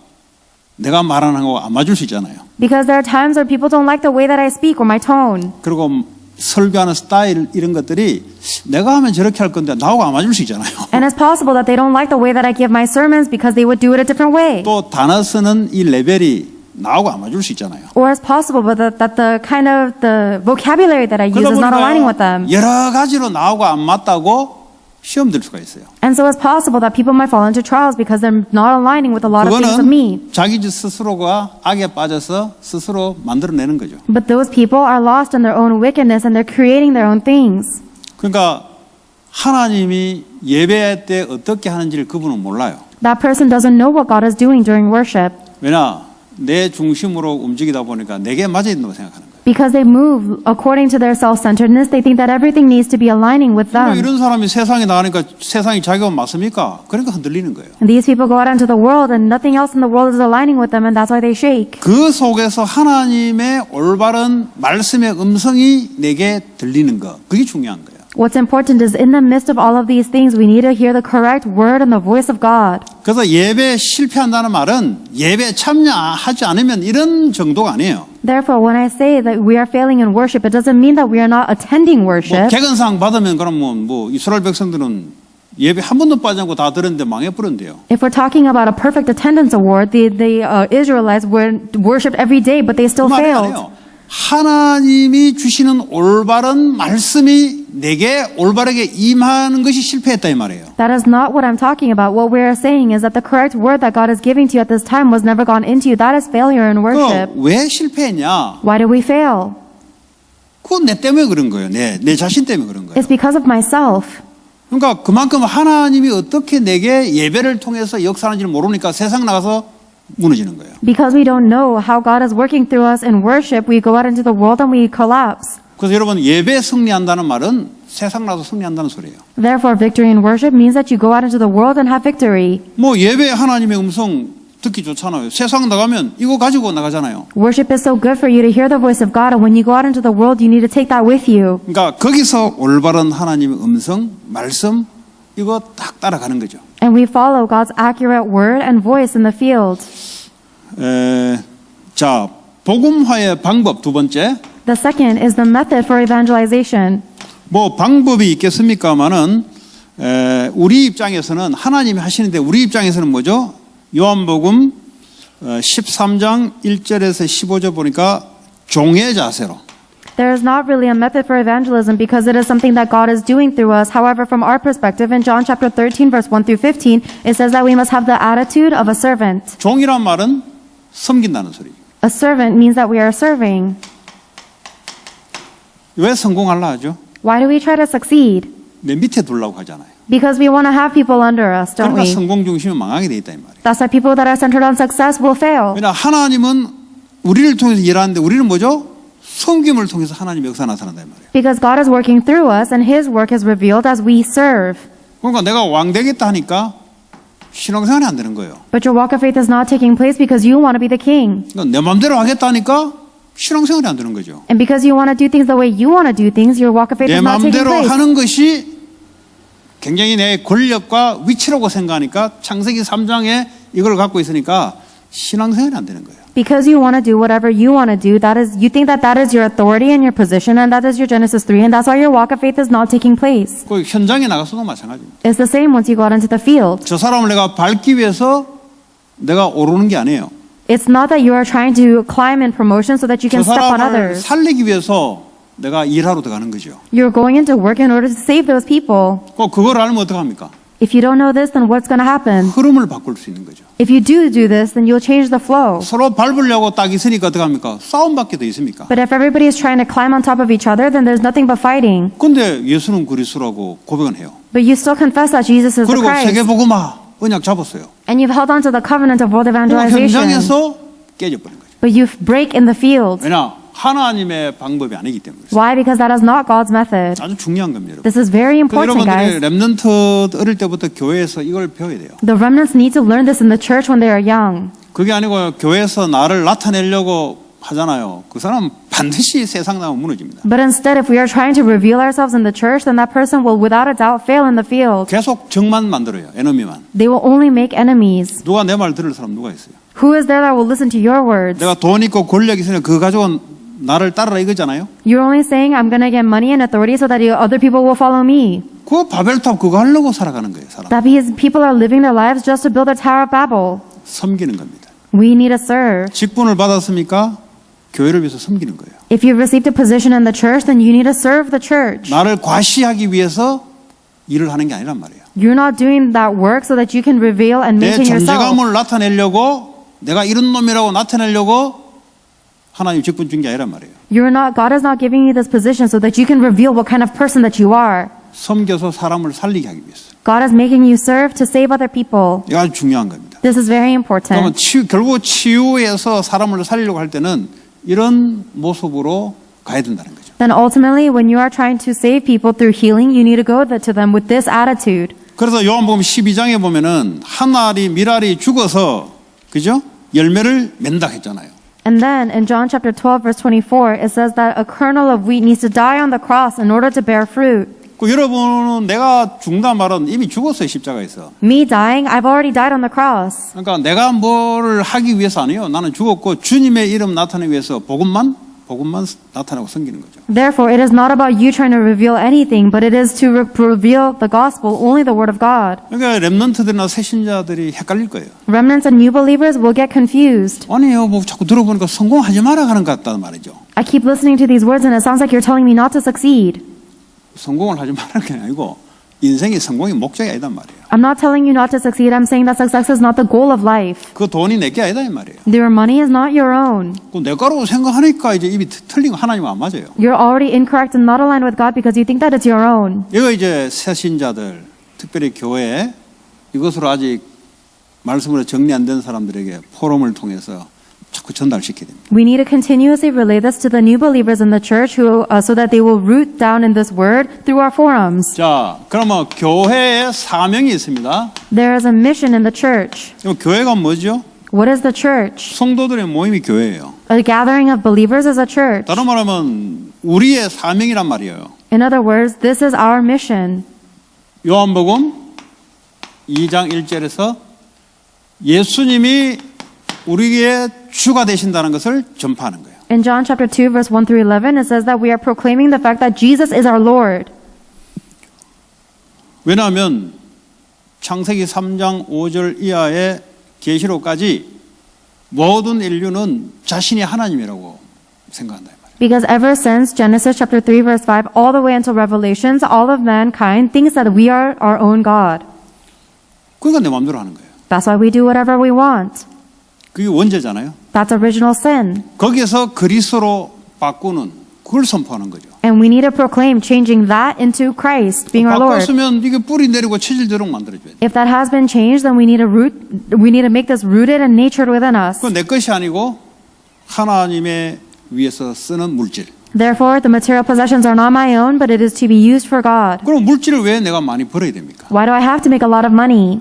내가 말하는 거하고 안 맞을 수 있잖아요. Because there are times where people don't like the way that I speak or my tone. 그리고 설교하는 스타일 이런 것들이 내가 하면 저렇게 할 건데 나하고 안 맞을 수 있잖아요. And it's possible that they don't like the way that I give my sermons because they would do it a different way. 또 단어 쓰는 이 레벨이 나하고 안 맞을 수 있잖아요. Or it's possible that the kind of the vocabulary that I use 그러다 is not aligning 보니까 with them. 여러 가지로 나하고 안 맞다고 시험 들 수가 있어요. And so it's possible that people might fall into trials because they're not aligning with a lot of things of me. 그거는 자기 스스로가 악에 빠져서 스스로 만들어내는 거죠. But those people are lost in their own wickedness and they're creating their own things. 그러니까 하나님이 예배 때 어떻게 하는지를 그분은 몰라요. That person doesn't know what God is doing during worship 왜냐? 내 중심으로 움직이다 보니까 내게 맞아 있다고 생각하는 거예요. because they move according to their self-centeredness. They think that everything needs to be aligning with them. 이런 사람이 세상에 나가니까 세상이 자기가 맞습니까? 그러니까 흔들리는 거예요. And these people go out into the world and nothing else in the world is aligning with them and that's why they shake. 그 속에서 하나님의 올바른 말씀의 음성이 내게 들리는 거. 그게 중요한 거예요. What's important is in the midst of all of these things, we need to hear the correct word and the voice of God. 그래서 예배에 실패한다는 말은 예배에 참여하지 않으면 이런 정도가 아니에요. Therefore, when I say that we are failing in worship, it doesn't mean that we are not attending 뭐 worship. 개근상 받으면 그럼 뭐 이스라엘 백성들은 예배 한 번도 빠지 않고 다 들었는데 망해버렸대요. If we're talking about a perfect attendance award, the Israelites worshipped every day, but they still 그 말이 failed. 아니에요. 하나님이 주시는 올바른 말씀이 내게 올바르게 임하는 것이 실패했다 이 말이에요. That is not what I'm talking about. What we are saying is that the correct word that God is giving to you at this time was never gone into you. That is failure in worship. 왜 실패했냐? Why did we fail? 그건 내 때문에 그런 거예요. 내 자신 때문에 그런 거예요. It's because of myself. 그러니까 그만큼 하나님이 어떻게 내게 예배를 통해서 역사하는지를 모르니까 세상 나가서 무너지는 거예요. Because we don't know how God is working through us in worship, we go out into the world and we collapse. 그래서 여러분 예배 승리한다는 말은 세상 나가서 승리한다는 소리예요. Therefore, victory in worship means that you go out into the world and have victory. 뭐 예배 하나님의 음성 듣기 좋잖아요. 세상 나가면 이거 가지고 나가잖아요. Worship is so good for you to hear the voice of God, and when you go out into the world, you need to take that with you. 그러니까 거기서 올바른 하나님의 음성, 말씀 이거 딱 따라가는 거죠. And we follow God's accurate word and voice in the field. 자, 복음화의 방법 두 번째. The second is the method for evangelization. 뭐 방법이 있겠습니까마는 우리 입장에서는 하나님이 하시는데 우리 입장에서는 뭐죠? 요한복음 13장 1절에서 15절 보니까 종의 자세로. There is not really a method for evangelism because it is something that God is doing through us. However, from our perspective, in John chapter 13, verse 1 through 15, it says that we must have the attitude of a servant. 종이란 말은 섬긴다는 소리죠. A servant means that we are serving. 왜 성공하려 하죠? Why do we try to succeed? 내 밑에 두려고 하잖아요. Because we want to have people under us, don't 그러니까 we? 성공 중심은 망하게 돼 있다 이 말이에요. That's why people that are centered on success will fail. 왜냐 하나님은 우리를 통해서 일하는데 우리는 뭐죠? 섬김을 통해서 하나님의 역사 나타난다 이 말이에요. Because God is working through us and His work is revealed as we serve. 그러니까 내가 왕 되겠다 하니까 신앙생활이 안 되는 거예요. But your walk of faith is not taking place because you want to be the king. 그러니까 내 마음대로 하겠다 하니까 신앙생활이 안 되는 거죠. And because you want to do things the way you want to do things, your walk of faith 내 is not taking 마음대로 place. 하는 것이 굉장히 내 권력과 위치라고 생각하니까 창세기 3장에 이걸 갖고 있으니까 신앙생활이 안 되는 거예요. Because you want to do whatever you want to do, that is, you think that that is your authority and your position, and that is your Genesis 3, and that's why your walk of faith is not taking place. 그 현장에 나가서도 마찬가지입니다. It's the same once you go out into the field. 저 사람을 내가 밟기 위해서 내가 오르는 게 아니에요. It's not that you are trying to climb in promotion so that you 저 can step on 사람을 others. 살리기 위해서 내가 일하러 들어가는 거죠. You're going into work in order to save those people. 그걸 알면 어떡합니까? If you don't know this, then what's going to happen? 흐름을 바꿀 수 있는 거죠. If you do this, then you'll change the flow. 서로 밟으려고 딱 있으니까 어떡합니까? 싸움밖에 더 있습니까? But if everybody is trying to climb on top of each other, then there's nothing but fighting. 근데 예수는 그리스도라고 고백은 해요. But you still confess that Jesus is the 그리고 Christ. 세계복음화 언약 잡았어요. And you've held on to the covenant of world 그리고 evangelization. 현장에서 깨져버린 거죠. But you break in the field. 왜냐? 하나님의 방법이 아니기 때문에. Why? Because that is not God's method. 아주 중요한 겁니다. 여러분. This is very 그 important, 여러분들이 guys. 렘넌트 어릴 때부터 교회에서 이걸 배워야 돼요. The remnants need to learn this in the church when they are young. 그게 아니고 교회에서 나를 나타내려고 하잖아요. 그 사람 반드시 세상 나면 무너집니다. But instead, if we are trying to reveal ourselves in the church, then that person will without a doubt fail in the field. 계속 적만 만들어요. 에너미만. They will only make enemies. 누가 내 말 들을 사람 누가 있어요? Who is there that will listen to your words? 내가 돈 있고 권력 있으니까 그거 가지고 나를 따르라 이거잖아요. You're only saying, I'm going to get money and authority so that other people will follow me. 그 바벨탑 그거 하려고 살아가는 거예요. 사람. That because people are living their lives just to build a Tower of Babel. 섬기는 겁니다. We need to serve. 직분을 받았으니까 교회를 위해서 섬기는 거예요. If you've received a position in the church, then you need to serve the church. 나를 과시하기 위해서 일을 하는 게 아니란 말이에요. You're not doing that work so that you can reveal and 내 maintain yourself. 존재감을 나타내려고 내가 이런 놈이라고 나타내려고 하나님 직분 준 게 아니란 말이에요. God is not giving you this position so that you can reveal what kind of person that you are. 섬겨서 사람을 살리게 하기 위해서. God is making you serve to save other people. 이거 아주 중요한 겁니다. This is very 그러면 important. 결국 치유에서 사람을 살리려고 할 때는 이런 모습으로 가야 된다는 거죠. Then ultimately, when you are trying to save people through healing, you need to go to them with this attitude. 그래서 요한복음 12장에 보면은 한 알이 밀알이 죽어서 그죠? 열매를 맺는다 했잖아요. And then in John chapter 12 verse 24, it says that a kernel of wheat needs to die on the cross in order to bear fruit. 그 여러분은 내가 죽는다 말은 이미 죽었어요. 십자가에서. Me dying, I've already died on the cross. 그러니까 내가 뭐를 하기 위해서 아니에요. 나는 죽었고 주님의 이름 나타내기 위해서 복음만 나타내고 섬기는 거죠. Therefore, it is not about you trying to reveal anything, but it is to reveal the gospel, only the word of God. 그러니까 렘넌트들이나 새신자들이 헷갈릴 거예요. Remnants and new believers will get confused. 아니요, 뭐 자꾸 들어보니까 성공하지 마라 하는 것 같다는 말이죠. I keep listening to these words and it sounds like you're telling me not to succeed. 성공을 하지 말라는 게 아니고 인생이 성공이 목적이 아니단 말이에요. I'm not telling you not to succeed. I'm saying that success is not the goal of life. 그 돈이 내게 아니다 이 말이에요. Your money is not your own. 그 내 거라고 생각하니까 이제 입이 틀린 거 하나님 안 맞아요. You're already incorrect and not aligned with God because you think that it's your own. 이거 이제 새신자들, 특별히 교회 이것으로 아직 말씀으로 정리 안 된 사람들에게 포럼을 통해서 자꾸 전달시켜야 됩니다. We need to continuously relay this to the new believers in the church so that they will root down in this word through our forums. 자, 그러면 교회에 사명이 있습니다. There is a mission in the church. 그럼 교회가 뭐죠? What is the church? 성도들의 모임이 교회예요. A gathering of believers is a church. 다른 말하면 우리의 사명이란 말이에요. In other words, this is our mission. 요한복음 2장 1절에서 예수님이 우리의 주가 되신다는 것을 전파하는 거예요. In John chapter 2 verse 1 through 11, it says that we are proclaiming the fact that Jesus is our Lord. 왜냐하면 창세기 3장 5절 이하의 계시록까지 모든 인류는 자신이 하나님이라고 생각한다. Because ever since Genesis chapter 3 verse 5 all the way until Revelations, all of mankind thinks that we are our own God. 그러니까 내 마음대로 하는 거예요. That's why we do whatever we want. 그게 원죄잖아요. That's original sin. 거기에서 그리스도로 바꾸는 그걸 선포하는 거죠. And we need to proclaim changing that into Christ being our Lord. 바꿨으면 이게 뿌리 내리고 체질대로 만들어줘야 돼. If that has been changed, then we need to make this rooted and natured within us. 그건 내 것이 아니고 하나님의 위해서 쓰는 물질. Therefore, the material possessions are not my own, but it is to be used for God. 그럼 물질을 왜 내가 많이 벌어야 됩니까? Why do I have to make a lot of money?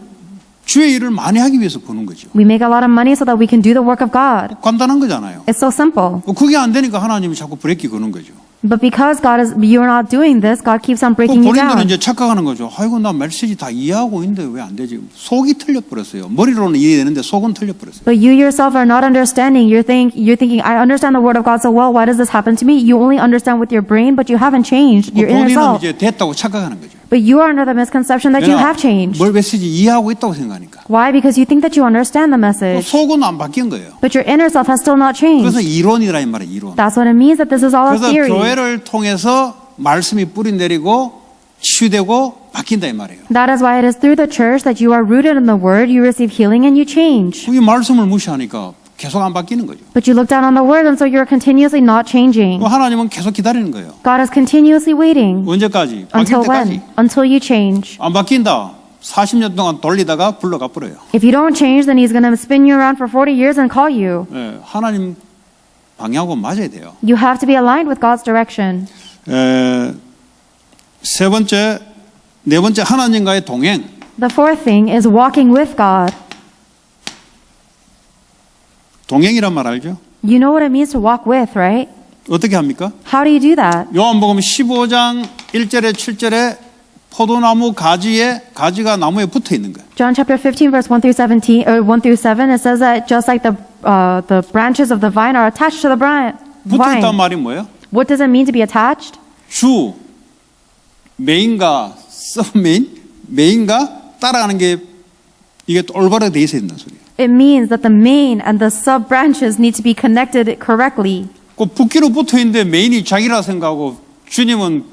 주의 일을 많이 하기 위해서 버는 거죠. We make a lot of money so that we can do the work of God. 간단한 거잖아요. It's so simple. 그게 안 되니까 하나님이 자꾸 브레이크 거는 거죠. But because you're not doing this, God keeps on breaking you 본인들은 down. 이제 착각하는 거죠. 아이고 나 메시지 다 이해하고 있는데 왜 안 되지? 속이 틀려버렸어요. 머리로는 이해되는데 속은 틀려버렸어요. But you yourself are not understanding. You're thinking, I understand the word of God so well. Why does this happen to me? You only understand with your brain, but you haven't changed your inner 본인은 self. 이제 됐다고 착각하는 거죠. But you are under the misconception that you have changed. 뭘 메시지 이해하고 있다고 생각하니까. Why? Because you think that you understand the message. 속은 안 바뀐 거예요. But your inner self has still not 그래서 changed. 이론이라 이 말이에요. 이론. That's what it means that this is all a 그래서 theory. 교회를 통해서 말씀이 뿌리 내리고 치유되고 바뀐다 이 말이에요. That is why it is through the church that you are rooted in the word, you receive healing and you change. 그게 말씀을 무시하니까 계속 안 바뀌는 거죠. But you look down on the word and so you're continuously not changing. 하나님은 계속 기다리는 거예요. God is continuously waiting. 언제까지? 바뀔 Until 때까지. when? Until you change. 안 바뀐다. 40년 동안 돌리다가 불러가 버려요. If you don't change, then he's going to spin you around for 40 years and call you. 예, 하나님 방향하고 맞아야 돼요. You have to be aligned with God's direction. 네 번째 하나님과의 동행. The fourth thing is walking with God. 동행이란 말 알죠? You know what it means to walk with, right? 어떻게 합니까? How do you do that? 요한복음 15장 1절에 7절에 포도나무 가지가 나무에 붙어 있는 거예요. John chapter 15 verse 1 through 17 or 1 through 7 it says that just like the branches of the vine are attached to the 붙어 vine. 있단 말이 뭐예요? What does it mean to be attached? 주 메인과 메인과 따라가는 게 이게 올바르게 돼 있어야 된다는 소리예요. It means that the main and the sub branches need to be connected correctly. 그 붓기로 붙어 있는데 메인이 자기라 생각하고 주님은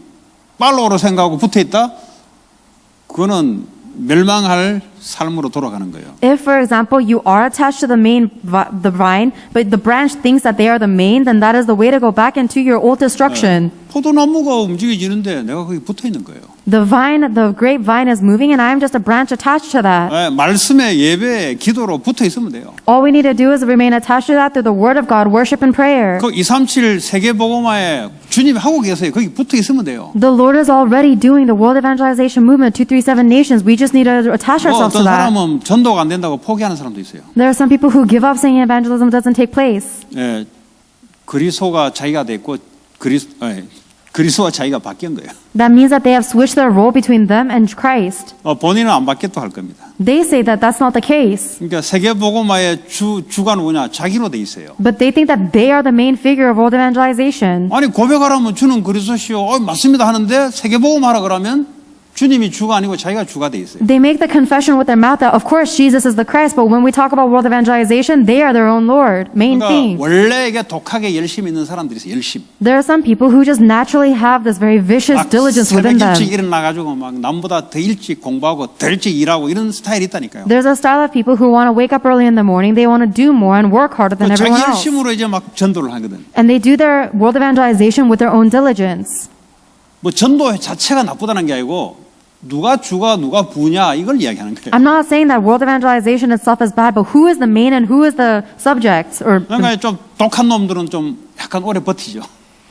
팔로우로 생각하고 붙어 있다? 그거는 멸망할 삶으로 돌아가는 거예요. If, for example, you are attached to the vine, but the branch thinks that they are the main, then that is the way to go back into your old destruction. 포도나무가 움직여지는데 내가 거기 붙어 있는 거예요. The grapevine is moving, and I am just a branch attached to that. 말씀에 예배에 기도로 붙어 있으면 돼요. All we need to do is remain attached to that through the word of God, worship and prayer. 그 237 세계복음화에 주님이 하고 계세요. 거기 붙어 있으면 돼요. The Lord is already doing the world evangelization movement, 237 nations. We just need to attach ourselves to 어떤 that. 사람은 전도가 안 된다고 포기하는 사람도 있어요. There are some people who give up saying evangelism doesn't take place. 예, 그리스도가 자기가 됐고 그리스도와 자기가 바뀐 거예요. That means that they have switched their role between them and Christ. 본인은 안 바뀌었다 할 겁니다. They say that that's not the case. 그러니까 세계복음화의 주가 누구냐? 자기로 돼 있어요. But they think that they are the main figure of world evangelization. 아니 고백하라면 주는 그리스도시요. 맞습니다 하는데 세계복음하라 그러면 주님이 주가 아니고 자기가 주가 돼 있어요. They make the confession with their mouth that of course Jesus is the Christ, but when we talk about world evangelization, they are their own Lord, main 그러니까 thing. 원래 이게 독하게 열심히 있는 사람들이 있어요. 열심. There are some people who just naturally have this very vicious diligence 새벽 within them. 일찍 일어나가지고 막 남보다 더 일찍 공부하고 더 일찍 일하고 이런 스타일이 있다니까요. There's a style of people who want to wake up early in the morning, they want to do more and work harder than 자기 everyone else. 열심으로 이제 막 전도를 하거든. And they do their world evangelization with their own diligence. 뭐 전도 자체가 나쁘다는 게 아니고 누가 주가 누가 부냐 이걸 이야기하는 거예요. I'm not saying that world evangelization itself is bad, but who is the main and who is the subject? Or 그러니까 좀 독한 놈들은 좀 약간 오래 버티죠.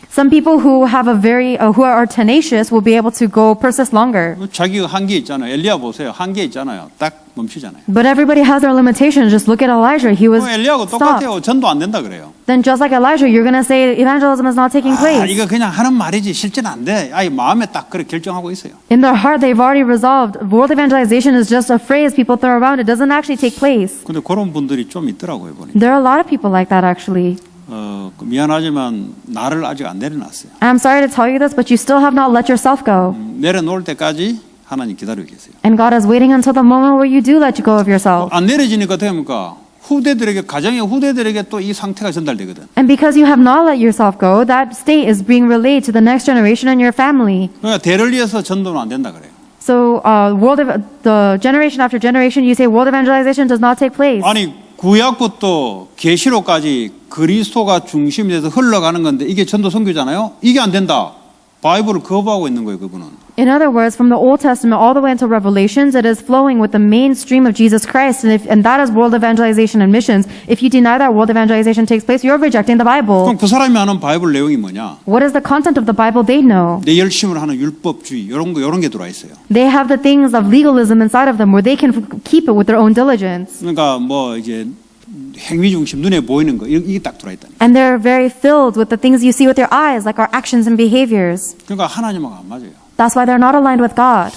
some people who have who are tenacious will be able to persist longer. 자기가 한계 있잖아요. 엘리야 보세요. 한계 있잖아요. 딱 멈추잖아요. But everybody has their limitations. Just look at Elijah. He was 엘리야하고 stopped. 똑같아요. 전도 안 된다 그래요. Then just like Elijah, you're going to say evangelism is not taking place. 이거 그냥 하는 말이지 실제는 안 돼. 아이 마음에 딱 그렇게 결정하고 있어요. In their heart, they've already resolved. World evangelization is just a phrase people throw around. It doesn't actually take place. 근데 그런 분들이 좀 있더라고요, 보니까. There are a lot of people like that, actually. 미안하지만 나를 아직 안 내려놨어요. I'm sorry to tell you this, but you still have not let yourself go. 내려놓을 때까지 하나님 기다리고 계세요. And God is waiting until the moment where you do let go of yourself. 안 내려지니까 어떻게 합니까? 후대들에게 가정의 후대들에게 또 이 상태가 전달되거든. And because you have not let yourself go, that state is being relayed to the next generation and your family. 그러니까 대를 위해서 전도는 안 된다 그래요. So, the generation after generation, you say world evangelization does not take place. 아니 구약부터 계시록까지 그리스도가 중심이 돼서 흘러가는 건데 이게 전도 선교잖아요. 이게 안 된다. 바이블을 거부하고 있는 거예요, 그분은. In other words, from the Old Testament all the way until Revelations, it is flowing with the mainstream of Jesus Christ, and that is world evangelization and missions. If you deny that world evangelization takes place, you're rejecting the Bible. 그럼 그 사람이 아는 바이블 내용이 뭐냐? What is the content of the Bible they know? 내 열심을 하는 율법주의 이런 게 들어와 있어요. They have the things of legalism inside of them where they can keep it with their own diligence. 그러니까 뭐 이제 행위 중심 눈에 보이는 거 이게 딱 들어와 있다. And they're very filled with the things you see with your eyes, like our actions and behaviors. 그러니까 하나님하고 안 맞아요. That's why they're not aligned with God.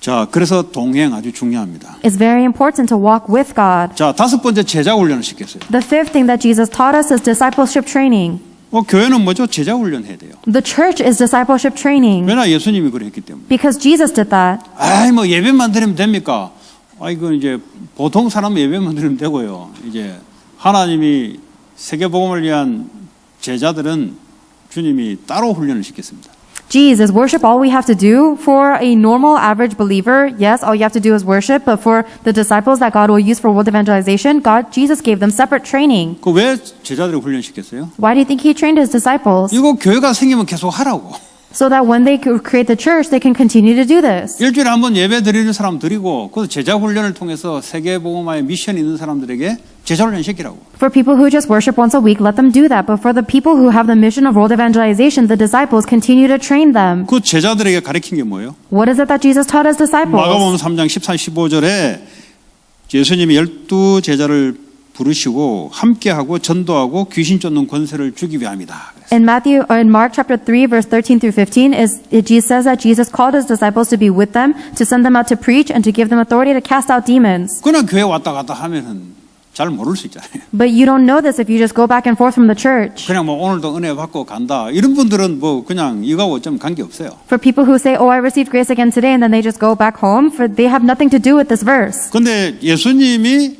자, 그래서 동행 아주 중요합니다. It's very important to walk with God. 자, 다섯 번째 제자 훈련을 시켰어요. The fifth thing that Jesus taught us is discipleship training. 교회는 뭐죠? 제자 훈련해야 돼요. The church is discipleship training 왜냐 예수님이 그랬기 때문에. because Jesus did that. 아이 뭐 예배만 드리면 됩니까? 이건 이제 보통 사람 예배만 드리면 되고요. 이제 하나님이 세계복음을 위한 제자들은 주님이 따로 훈련을 시켰습니다. Geez, is worship all we have to do? For a normal average believer, yes, all you have to do is worship. But for the disciples that God will use for world evangelization, Jesus gave them separate training. 그 왜 제자들을 훈련시켰어요? Why do you think He trained His disciples? 이거 교회가 생기면 계속 하라고. So that when they create the church, they can continue to do this. 일주일에 한 번 예배 드리는 사람 드리고 그 제자 훈련을 통해서 세계복음화의 미션이 있는 사람들에게 제자 훈련 시키라고. For people who just worship once a week, let them do that. But for the people who have the mission of world evangelization, the disciples continue to train them. 그 제자들에게 가르친 게 뭐예요? What is it that Jesus taught His disciples? 마가복음 3장 14, 15절에 예수님이 12 제자를 부르시고 함께하고 전도하고 귀신 쫓는 권세를 주기 위함이다. In Mark chapter 3, verse 13 through 15, Jesus says that Jesus called His disciples to be with them, to send them out to preach, and to give them authority to cast out demons. 그냥 교회 왔다 갔다 하면은 잘 모를 수 있잖아요. But you don't know this if you just go back and forth from the church. 그냥 뭐 오늘도 은혜 받고 간다. 이런 분들은 뭐 그냥 이거하고 좀 관계 없어요. For people who say, "Oh, I received grace again today," and then they just go back home, they have nothing to do with this verse. 근데 예수님이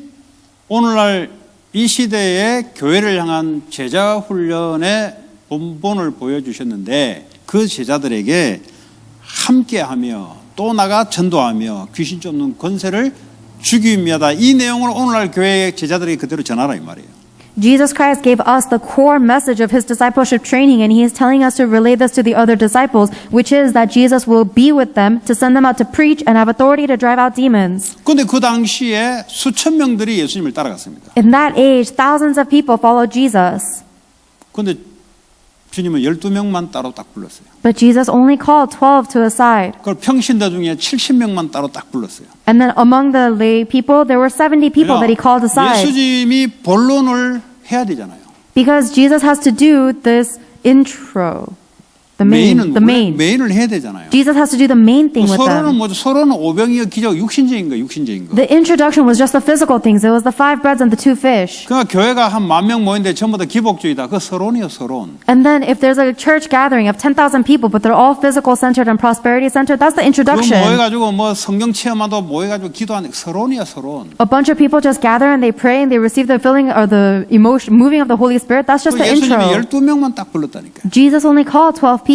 오늘날 이 시대의 교회를 향한 제자 훈련의 본본을 보여주셨는데 그 제자들에게 함께하며 또 나가 전도하며 귀신 쫓는 권세를 주기 위하다. 이 내용을 오늘날 교회의 제자들에게 그대로 전하라 이 말이에요. Jesus Christ gave us the core message of His discipleship training, and He is telling us to relay this to the other disciples, which is that Jesus will be with them to send them out to preach and have authority to drive out demons. 그런데 그 당시에 수천 명들이 예수님을 따라갔습니다. In that age, thousands of people followed Jesus. 그런데 주님은 12명만 따로 딱 불렀어요. But Jesus only called 12 to a side. 그걸 평신도 중에 70명만 따로 딱 불렀어요. And then among the lay people, there were 70 people that He called aside. 예수님이 본론을 해야 되잖아요. Because Jesus has to do this intro. The main. 메인을 해야 되잖아요. Jesus has to do the main thing with them. 서로는 오병이어 기적 육신적인 거. The introduction was just the physical things. It was the 5 breads and the 2 fish. 그러니까 교회가 한 10,000명 모인데 전부 다 기복주의다. 그 서론이요, 서론. And then if there's a church gathering of 10,000 people, but they're all physical centered and prosperity centered, that's the 그 introduction. 모여가지고 뭐 성경 체험하도 모여가지고 기도하는 서론이야, 서론. A bunch of people just gather and they pray and they receive the filling or the emotion, moving of the Holy Spirit. That's just the 예수님이 intro. 12명만 딱 불렀다니까. Jesus only called 12 people.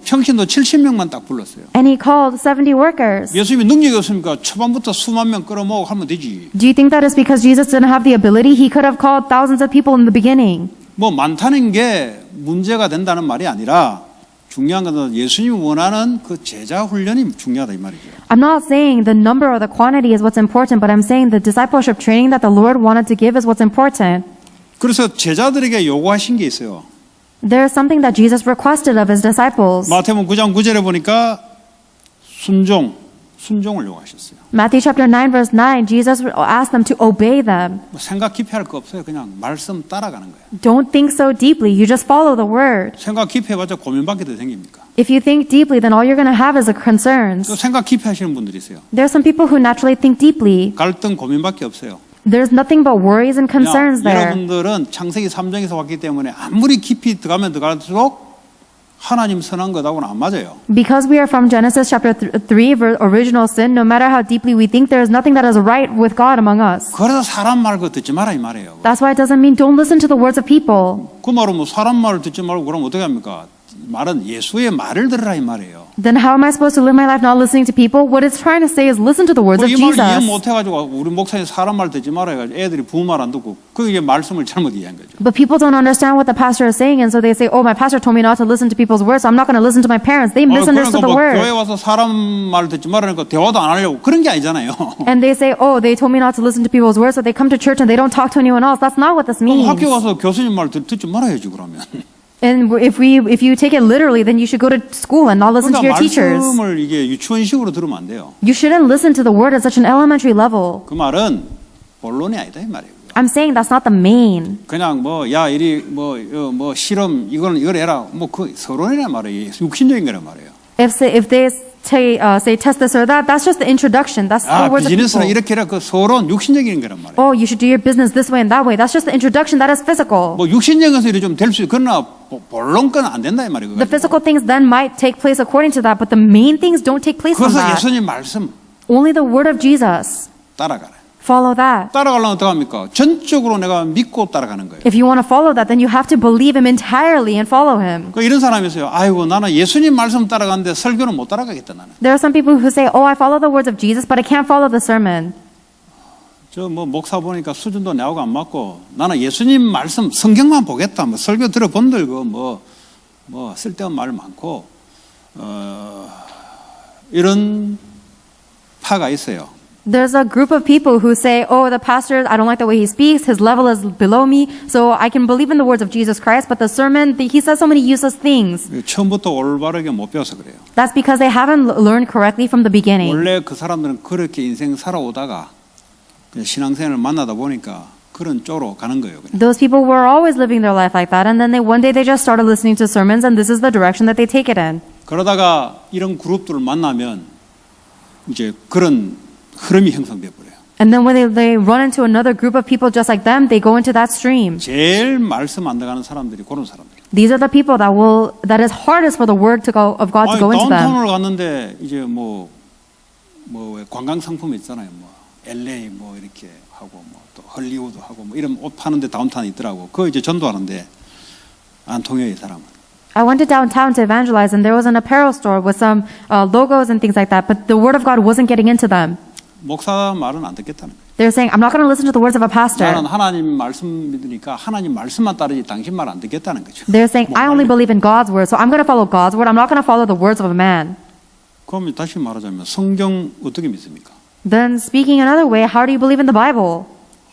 평신도 70명만 딱 불렀어요. And He called 70 workers. 예수님이 능력이 없으니까 초반부터 수만 명 끌어모으고 하면 되지. Do you think that is because Jesus didn't have the ability? He could have called thousands of people in the beginning. 뭐 많다는 게 문제가 된다는 말이 아니라 중요한 것은 예수님이 원하는 그 제자 훈련이 중요하다 이 말이죠. I'm not saying the number or the quantity is what's important, but I'm saying the discipleship training that the Lord wanted to give is what's important. 그래서 제자들에게 요구하신 게 있어요. There is something that Jesus requested of His disciples. 마태복음 9장 9절에 보니까 순종을 요구하셨어요. Matthew chapter 9 verse 9, Jesus asked them to obey them. 뭐 생각 깊이 할 거 없어요. 그냥 말씀 따라가는 거예요. Don't think so deeply. You just follow the word. 생각 깊이 해봤자 고민밖에 더 생깁니까? If you think deeply, then all you're going to have is the 또 concerns. 생각 깊이 하시는 분들이 있어요. There are some people who naturally think deeply. 갈등 고민밖에 없어요. There's nothing but worries and concerns there. 여러분들은 창세기 3장에서 왔기 때문에 아무리 깊이 들어가면 들어갈수록 하나님 선한 것하고는 안 맞아요. Because we are from Genesis chapter 3, original sin, no matter how deeply we think, there is nothing that is right with God among us. 그래서 사람 말 그 듣지 마라 이 말이에요. That's why it doesn't mean don't listen to the words of people. 그 말은 뭐 사람 말을 듣지 말고 그럼 어떻게 합니까? 말은 예수의 말을 들으라 이 말이에요. Then how am I supposed to live my life not listening to people? What it's trying to say is listen to the words of 이 말을 이해 Jesus. 못해가지고 우리 목사님 사람 말 듣지 말아 해가지고 애들이 부모 말 안 듣고 그게 말씀을 잘못 이해한 거죠. But people don't understand what the pastor is saying, and so they say, oh, my pastor told me not to listen to people's words, so I'm not going to listen to my parents. They misunderstood the 뭐 word. 교회 와서 사람 말 듣지 말라니까 대화도 안 하려고 그런 게 아니잖아요. And they say, oh, they told me not to listen to people's words, so they come to church and they don't talk to anyone else. That's not what this 그럼 means. 학교 와서 교수님 말 듣지 말아야지 그러면. And if you take it literally, then you should go to school and not listen to your 그러니까 teachers. 말씀을 이게 유치원식으로 들으면 안 돼요. You shouldn't listen to the word at such an elementary level. 그 말은 본론이 아니다 이 말이에요. I'm saying that's not the main. 그냥 뭐 야 이리 뭐 실험 이걸 해라 뭐 그 서론이란 말이에요. 육신적인 거란 말이에요. If they say test this or that, that's just the introduction. That's the words of 비즈니스는 people. 이렇게 해라 그 서론 육신적인 거란 말이에요. Oh, you should do your business this way and that way. That's just the introduction. That is physical. 뭐 육신적인 것이 좀 될 수 있고 그러나 본론 건 안 된다 이 말이에요. The physical things then might take place according to that, but the main things don't take place from 그래서 that. 예수님 말씀 Only the word of Jesus. 따라가라. Follow that. 따라가려면 어떻게 합니까? 전적으로 내가 믿고 따라가는 거예요. If you want to follow that, then you have to believe him entirely and follow him. 그 이런 사람이 있어요. 아이고 나는 예수님 말씀 따라가는데 설교는 못 따라가겠다 나는. There are some people who say, oh, I follow the words of Jesus, but I can't follow the sermon. 저 뭐 목사 보니까 수준도 나하고 안 맞고 나는 예수님 말씀 성경만 보겠다. 뭐 설교 들어본들 뭐 쓸데없는 말 많고 이런 파가 있어요. There's a group of people who say, oh, the pastor, I don't like the way he speaks. His level is below me. So I can believe in the words of Jesus Christ, but the sermon, he says so many useless things. 처음부터 올바르게 못 배워서 그래요. That's because they haven't learned correctly from the beginning. 원래 그 사람들은 그렇게 인생 살아오다가 그냥 신앙생활을 만나다 보니까 그런 쪽으로 가는 거예요. 그냥. Those people were always living their life like that, and then one day they just started listening to sermons, and this is the direction that they take it in. 그러다가 이런 그룹들을 만나면 이제 그런 흐름이 형성돼 버려요. And then when they run into another group of people just like them, they go into that stream. 제일 말씀 안 나가는 사람들이 그런 사람들. These are the people that is hardest for the word of God to go into them. 다운타운을 갔는데 이제 뭐 관광 상품 있잖아요. 뭐 LA 뭐 이렇게 하고 뭐 또 헐리우드 하고 뭐 이런 옷 파는데 다운타운이 있더라고. 그거 이제 전도하는데 안 통해요 이 사람은. I went to downtown to evangelize, and there was an apparel store with some logos and things like that, but the word of God wasn't getting into them. 목사 말은 안 듣겠다는 거예요. They're saying, I'm not going to listen to the words of a pastor. 나는 하나님 말씀 믿으니까 하나님 말씀만 따르지 당신 말 안 듣겠다는 거죠. They're saying, I only believe in God's word, so I'm going to follow God's word. I'm not going to follow the words of a man. 그럼 다시 말하자면 성경 어떻게 믿습니까? Then speaking another way, how do you believe in the Bible?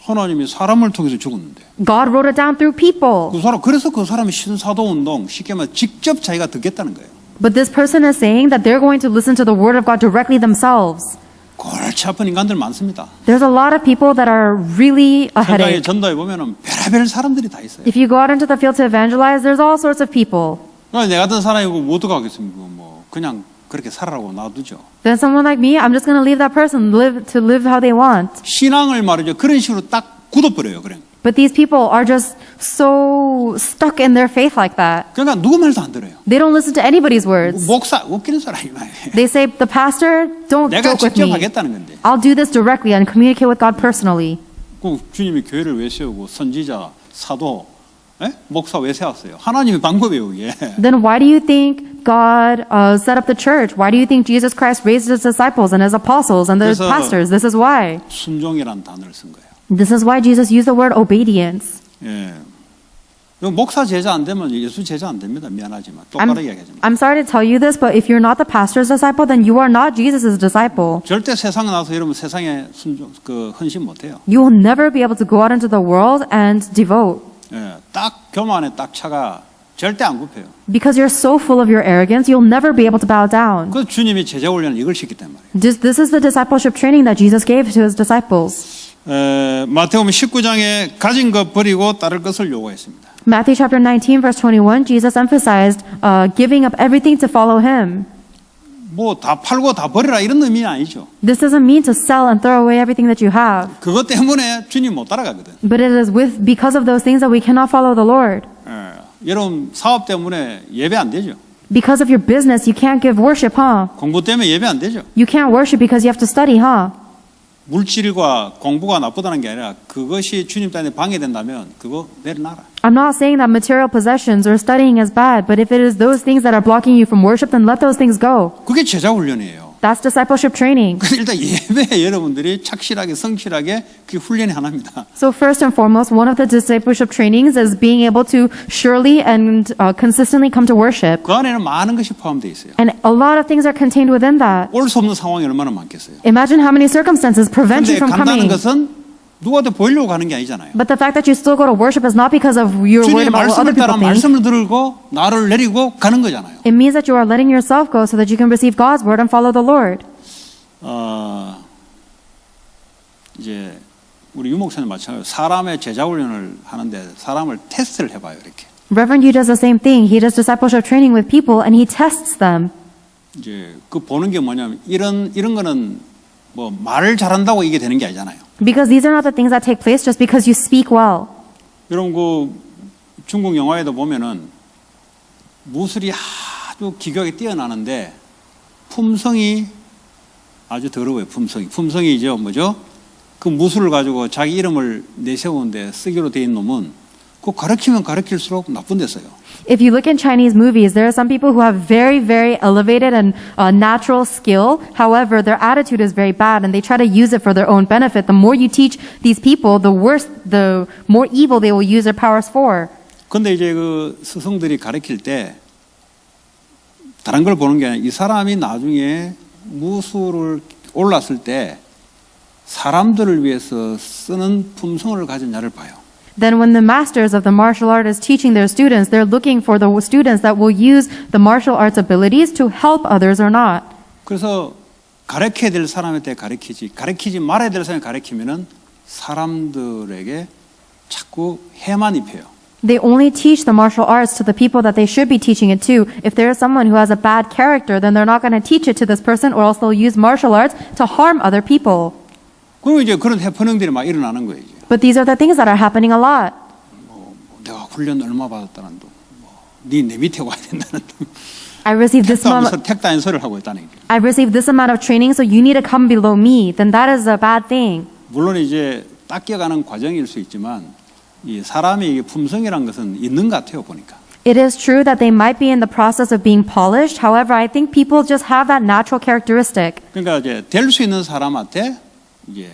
하나님이 사람을 통해서 죽었는데 God wrote it down through people. 그래서 그 사람이 신사도 운동 쉽게 말해 직접 자기가 듣겠다는 거예요. But this person is saying that they're going to listen to the word of God directly themselves. 골치 아픈 인간들 많습니다. There's a lot of people that are really a 현장에 headache. 전도해 보면은 별의별 사람들이 다 있어요. If you go out into the field to evangelize, there's all sorts of people. 내 같은 사람이고 뭐 어떡하겠습니까? 뭐 그냥 그렇게 살아라고 놔두죠. Then someone like me, I'm just going to leave that person to live how they want. 신앙을 말이죠. 그런 식으로 딱 굳어버려요. 그냥. But these people are just so stuck in their faith like that. 그러니까 누구 말도 안 들어요. They don't listen to anybody's words. 목사 웃기는 사람이 말이에요. They say, the pastor, don't 내가 joke with 직접 me. 하겠다는 건데. I'll do this directly and communicate with God personally. 그 주님이 교회를 왜 세우고 선지자, 사도, 목사 왜 세웠어요? 하나님의 방법이에요, 이게. Then why do you think God set up the church? Why do you think Jesus Christ raised his disciples and his apostles and the 그래서- pastors? This is why. 순종이라는 단어를 쓴 거예요. This is why Jesus used the word obedience. 예. 목사 제자 안 되면 예수 제자 안 됩니다. 미안하지만 똑바로 이야기하지만. I'm sorry to tell you this, but if you're not the pastor's disciple, then you are not Jesus' disciple. 절대 세상에 나서 여러분 세상에 헌신 못 해요. You will never be able to go out into the world and devote. 예. 딱 교만에 딱 차가 절대 안 굽혀요. Because you're so full of your arrogance, you'll never be able to bow down. 그 주님이 제자 훈련을 이걸 시켰단 말이에요. This is the discipleship training that Jesus gave to his disciples. 마태복음 19장에 가진 것 버리고 따를 것을 요구했습니다. Matthew chapter 19, verse 21, Jesus emphasized giving up everything to follow him. 뭐 다 팔고 다 버리라 이런 의미는 아니죠. This doesn't mean to sell and throw away everything that you have. 그것 때문에 주님 못 따라가거든. But it is because of those things that we cannot follow the Lord. 여러분 사업 때문에 예배 안 되죠. Because of your business, you can't give worship, huh? 공부 때문에 예배 안 되죠. You can't worship because you have to study, huh? 물질과 공부가 나쁘다는 게 아니라 그것이 주님 딴에 방해된다면 그거 내려놔라. I'm not saying that material possessions or studying is bad, but if it is those things that are blocking you from worship, then let those things go. 그게 제자 훈련이에요. That's discipleship training. 그래서 일단 예배에 여러분들이 착실하게 성실하게 그게 훈련이 하나입니다. So first and foremost, one of the discipleship trainings is being able to surely and consistently come to worship. 그 안에는 많은 것이 포함되어 있어요. And a lot of things are contained within that. 올 수 없는 상황이 얼마나 많겠어요. Imagine how many circumstances prevent you 그런데 from 간다는 coming. 것은 누구한테 보이려고 가는 게 아니잖아요. But the fact that you still go to worship is not because of you're 주님의 worried about what other 말씀을 따라 people think. 말씀을 들고 나를 내리고 가는 거잖아요. It means that you are letting yourself go so that you can receive God's word and follow the Lord. 이제 우리 유목사님 마찬가지로 사람의 제자 훈련을 하는데 사람을 테스트를 해봐요. 이렇게 Reverend Yu does the same thing. He does discipleship training with people and he tests them. 이제 그 보는 게 뭐냐면 이런 거는 뭐 말을 잘한다고 이게 되는 게 아니잖아요. Because these are not the things that take place just because you speak well. 여러분 그 중국 영화에도 보면은 무술이 아주 기교하게 뛰어나는데 품성이 아주 더러워요. 품성이 이제 뭐죠? 그 무술을 가지고 자기 이름을 내세우는데 쓰기로 돼 있는 놈은 그 가르치면 가르칠수록 나쁜 데 써요. If you look in Chinese movies, there are some people who have very, very elevated and natural skill. However, their attitude is very bad and they try to use it for their own benefit. The more you teach these people, the more evil they will use their powers for. 근데 이제 그 스승들이 가르칠 때 다른 걸 보는 게 아니라 이 사람이 나중에 무술을 올랐을 때 사람들을 위해서 쓰는 품성을 가진 자를 봐요. Then when the masters of the martial art is teaching their students, they're looking for the students that will use the martial arts abilities to help others or not. 그래서 가르쳐야 될 사람한테 가르치지 말아야 될 사람에 가르치면은 사람들에게 자꾸 해만 입혀요. They only teach the martial arts to the people that they should be teaching it to. If there is someone who has a bad character, then they're not going to teach it to this person, or else they'll use martial arts to harm other people. 그럼 이제 그런 해프닝들이 막 일어나는 거예요. 이제. But these are the things that are happening a lot. 내가 훈련 얼마 받았다는 둥, 네 밑에 와야 된다는 둥. I received this amount. 택다한 소리를 하고 있다는 게. I received this amount of training, so you need to come below me. Then that is a bad thing. 물론 이제 닦여가는 과정일 수 있지만 이 사람의 이게 품성이란 것은 있는 것 같아요 보니까. It is true that they might be in the process of being polished. However, I think people just have that natural characteristic. 그러니까 이제 될 수 있는 사람한테 이제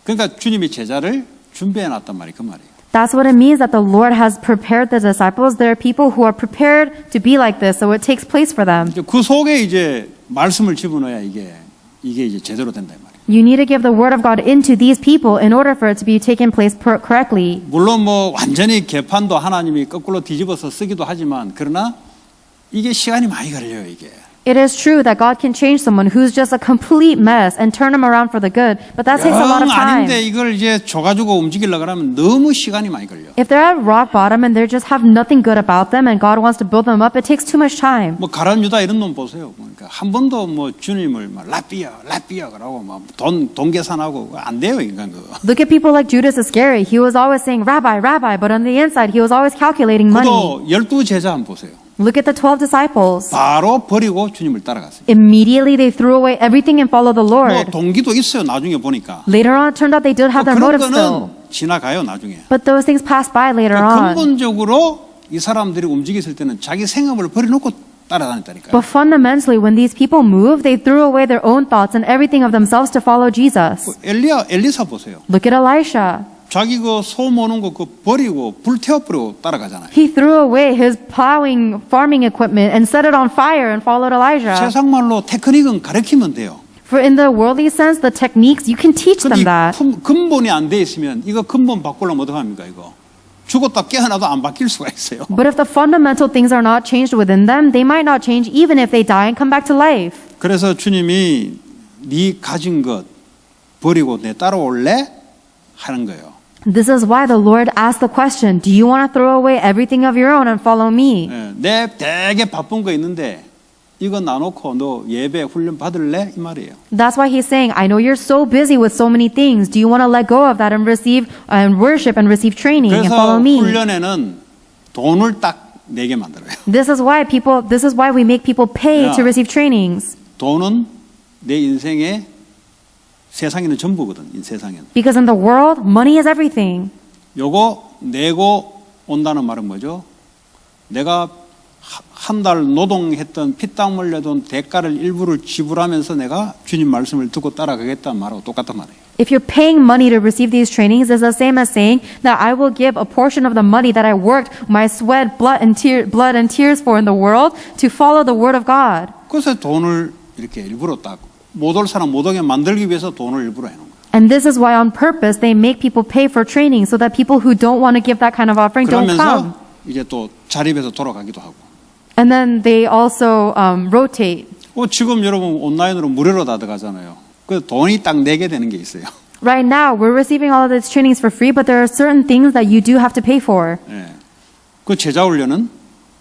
그러니까 주님이 제자를 준비해 놨단 말이에요. 그 말이에요. That's what it means that the Lord has prepared the disciples. There are people who are prepared to be like this, so it takes place for them. 이제 그 속에 이제 말씀을 집어넣어야 이게 이제 제대로 된다 이 말이에요. You need to give the word of God into these people in order for it to be taken place correctly. 물론 뭐 완전히 개판도 하나님이 거꾸로 뒤집어서 쓰기도 하지만 그러나 이게 시간이 많이 걸려요 이게. It is true that God can change someone who's just a complete mess and turn them around for the good, but that takes a lot of time. 아닌데 이걸 이제 줘가지고 움직이려고 하면 너무 시간이 많이 걸려. If they're at rock bottom and they just have nothing good about them and God wants to build them up, it takes too much time. 뭐 가룟 유다 이런 놈 보세요. 그러니까 한 번도 뭐 주님을 막 라삐아 그러고 막 돈 계산하고 안 돼요 인간 그거. Look at people like Judas Iscariot. He was always saying, Rabbi, Rabbi, but on the inside, he was always calculating money. 그도 12 제자 한번 보세요. Look at the 12 disciples. 바로 버리고 주님을 따라갔어요. Immediately, they threw away everything and followed the 뭐 Lord. 동기도 있어요. 나중에 보니까. Later on, it turned out they did have their 그런 motives still. 거는 지나가요 나중에. But those things passed by later on. 근본적으로 이 사람들이 움직였을 때는 자기 생업을 버려놓고 따라다녔다니까요. But fundamentally, when these people moved, they threw away their own thoughts and everything of themselves to follow Jesus. 엘리사 보세요. Look at Elisha. 자기 그 소 모는 거 그 버리고 불태워버리고 따라가잖아요. He threw away his plowing, farming equipment and set it on fire and followed Elijah. 세상 말로 테크닉은 가르치면 돼요. For in the worldly sense, the techniques, you can teach them that. 근데 근본이 안 돼 있으면 이거 근본 바꾸려면 어떡합니까 이거? 죽었다 깨어나도 안 바뀔 수가 있어요. But if the fundamental things are not changed within them, they might not change even if they die and come back to life. 그래서 주님이 네 가진 것 버리고 내 따라올래? 하는 거예요. This is why the Lord asked the question, do you want to throw away everything of your own and follow me? 예, 내 되게 바쁜 거 있는데 이거 놔놓고 너 예배 훈련 받을래? 이 말이에요. That's why he's saying, I know you're so busy with so many things. Do you want to let go of that and receive and worship and receive training and 그래서 follow me? 훈련에는 돈을 딱 내게 만들어요. This is why we make people pay Yeah. to receive trainings. 돈은 내 인생의 세상에는 전부거든. 이 세상에는. Because in the world, money is everything. 요거 내고 온다는 말은 뭐죠? 내가 한 달 노동했던 피땀 흘려던 대가를 일부를 지불하면서 내가 주님 말씀을 듣고 따라가겠다는 말하고 똑같단 말이에요. If you're paying money to receive these trainings, it's the same as saying that I will give a portion of the money that I worked, my sweat, blood, and tears for in the world to follow the word of God. 그래서 돈을 이렇게 일부러 딱 못 올 사람 못 오게 만들기 위해서 돈을 일부러 해놓은 거예요. And this is why on purpose they make people pay for training so that people who don't want to give that kind of offering don't come. 그러면서 이제 또 자립해서 돌아가기도 하고. And then they also rotate. 지금 여러분 온라인으로 무료로 다 들어가잖아요. 그 돈이 딱 내게 되는 게 있어요. Right now, we're receiving all of these trainings for free, but there are certain things that you do have to pay for. 예. 그 제자 훈련은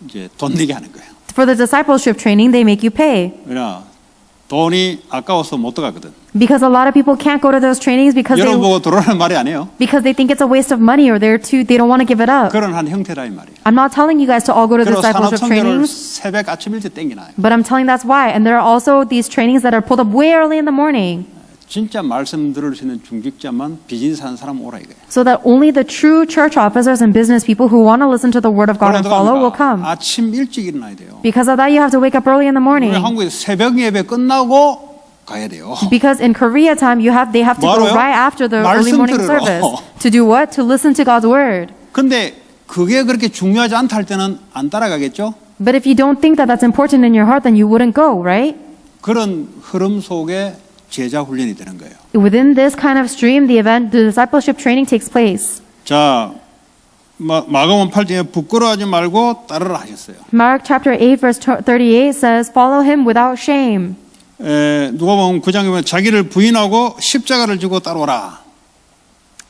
이제 돈 내게 하는 거예요. For the discipleship training, they make you pay. 왜냐 돈이 아까워서 못 들어가거든. Because a lot of people can't go to those trainings because 여러분 보고 들어오라는 말이 아니에요. they think it's a waste of money or they don't want to give it up. 그런 한 형태라 이 말이에요. I'm not telling you guys to all go to 그리고 discipleship 산업선교를 trainings, 새벽 아침 일찍 땡기나요. but I'm telling that's why. And there are also these trainings that are pulled up way early in the morning. 진짜 말씀 들을 수 있는 중직자만 비즈니스 하는 사람 오라 이거예요. So that only the true church officers and business people who want to listen to the word of God and follow will come. 아침 일찍 일어나야 돼요. Because of that, you have to wake up early in the morning. 우리 한국에서 새벽 예배 끝나고 가야 돼요. Because in Korea time, they have to go 뭐하러요? right after the early 말씀 morning 들으러. service. To do what? To listen to God's word. 근데 그게 그렇게 중요하지 않다 할 때는 안 따라가겠죠? But if you don't think that that's important in your heart, then you wouldn't go, right? 그런 흐름 속에 제자 훈련이 되는 거예요. Within this kind of stream, the discipleship training takes place. 자, 마가복음 8장에 부끄러워하지 말고 따르라 하셨어요. Mark chapter 8 verse 38 says, "Follow him without shame." 누가복음 9장에 보면 자기를 부인하고 십자가를 지고 따라오라.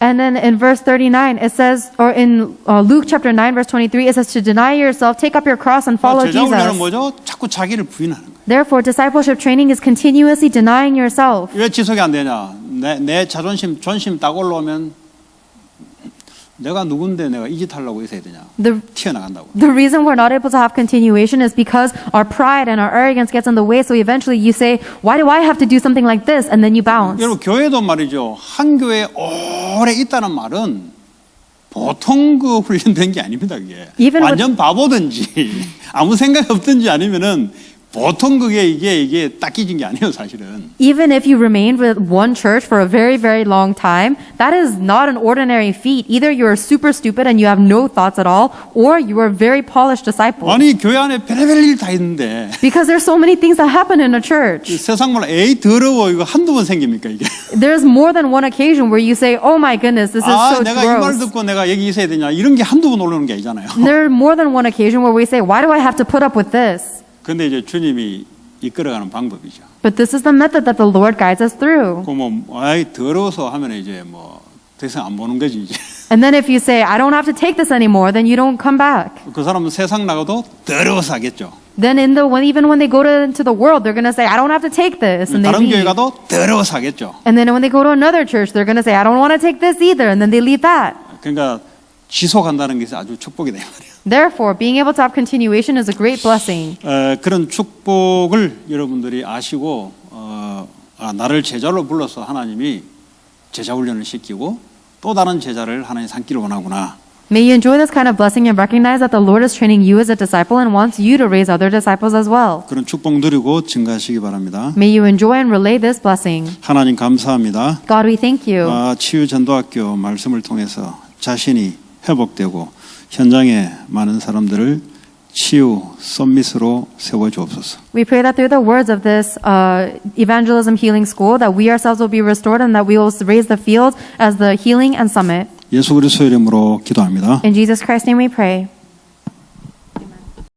And then in verse 39 it says, or in Luke chapter 9 verse 23 it says to deny yourself, take up your cross and follow 제자 훈련은 Jesus. 뭐죠? 자꾸 자기를 부인하는 거예요. Therefore, discipleship training is continuously denying yourself. 왜 지속이 안 되냐? 내 자존심, 존심 딱 올라오면 내가 누군데 내가 이 짓 하려고 있어야 되냐? 튀어나간다고. The reason we're not able to have continuation is because our pride and our arrogance gets in the way. So eventually you say, why do I have to do something like this? And then you bounce. 여러분 교회도 말이죠. 한 교회에 오래 있다는 말은 보통 그 훈련된 게 아닙니다. 그게 완전 바보든지 아무 생각 없든지 아니면은 보통 그게 이게 딱 끼진 게 아니에요, 사실은. Even if you remain with one church for a very, very long time, that is not an ordinary feat. Either you are super stupid and you have no thoughts at all, or you are a very polished disciple. 아니 교회 안에 별의별 일 다 있는데. Because there's so many things that happen in a church. 세상 말 에이 더러워 이거 한두 번 생깁니까 이게? There's more than one occasion where you say, "Oh my goodness, this is so 내가 이 말 gross." 듣고 내가 여기 있어야 되냐 이런 게 한두 번 올라오는 게 아니잖아요. There are more than one occasion where we say, "Why do I have to put up with this?" 근데 이제 주님이 이끌어가는 방법이죠. But this is the method that the Lord guides us through. 아이 더러워서 하면 이제 더 이상 안 보는 거지 이제. And then if you say, "I don't have to take this anymore," then you don't come back. 그 사람은 세상 나가도 더러워서 하겠죠. Then even when they go into the world, they're going to say, "I don't have to take this," and they 다른 교회 leave. 가도 더러워서 하겠죠. And then when they go to another church, they're going to say, "I don't want to take this either," and then they leave that. 그러니까 지속한다는 게 아주 축복이다 말이에요. Therefore, being able to have continuation is a great blessing. 그런 축복을 여러분들이 아시고 나를 제자로 불러서 하나님이 제자 훈련을 시키고 또 다른 제자를 하나님 삼기를 원하구나. May you enjoy this kind of blessing and recognize that the Lord is training you as a disciple and wants you to raise other disciples as well. 그런 축복 누리고 증가하시기 바랍니다. May you enjoy and relay this blessing. 하나님 감사합니다. God, we thank you. 치유전도학교 말씀을 통해서 자신이 회복되고 현장에 많은 사람들을 치유 썸밋으로 세워주옵소서. We pray that through the words of this evangelism healing school that we ourselves will be restored and that we will raise the field as the healing and summit. 예수 그리스도 이름으로 기도합니다. In Jesus Christ's name we pray.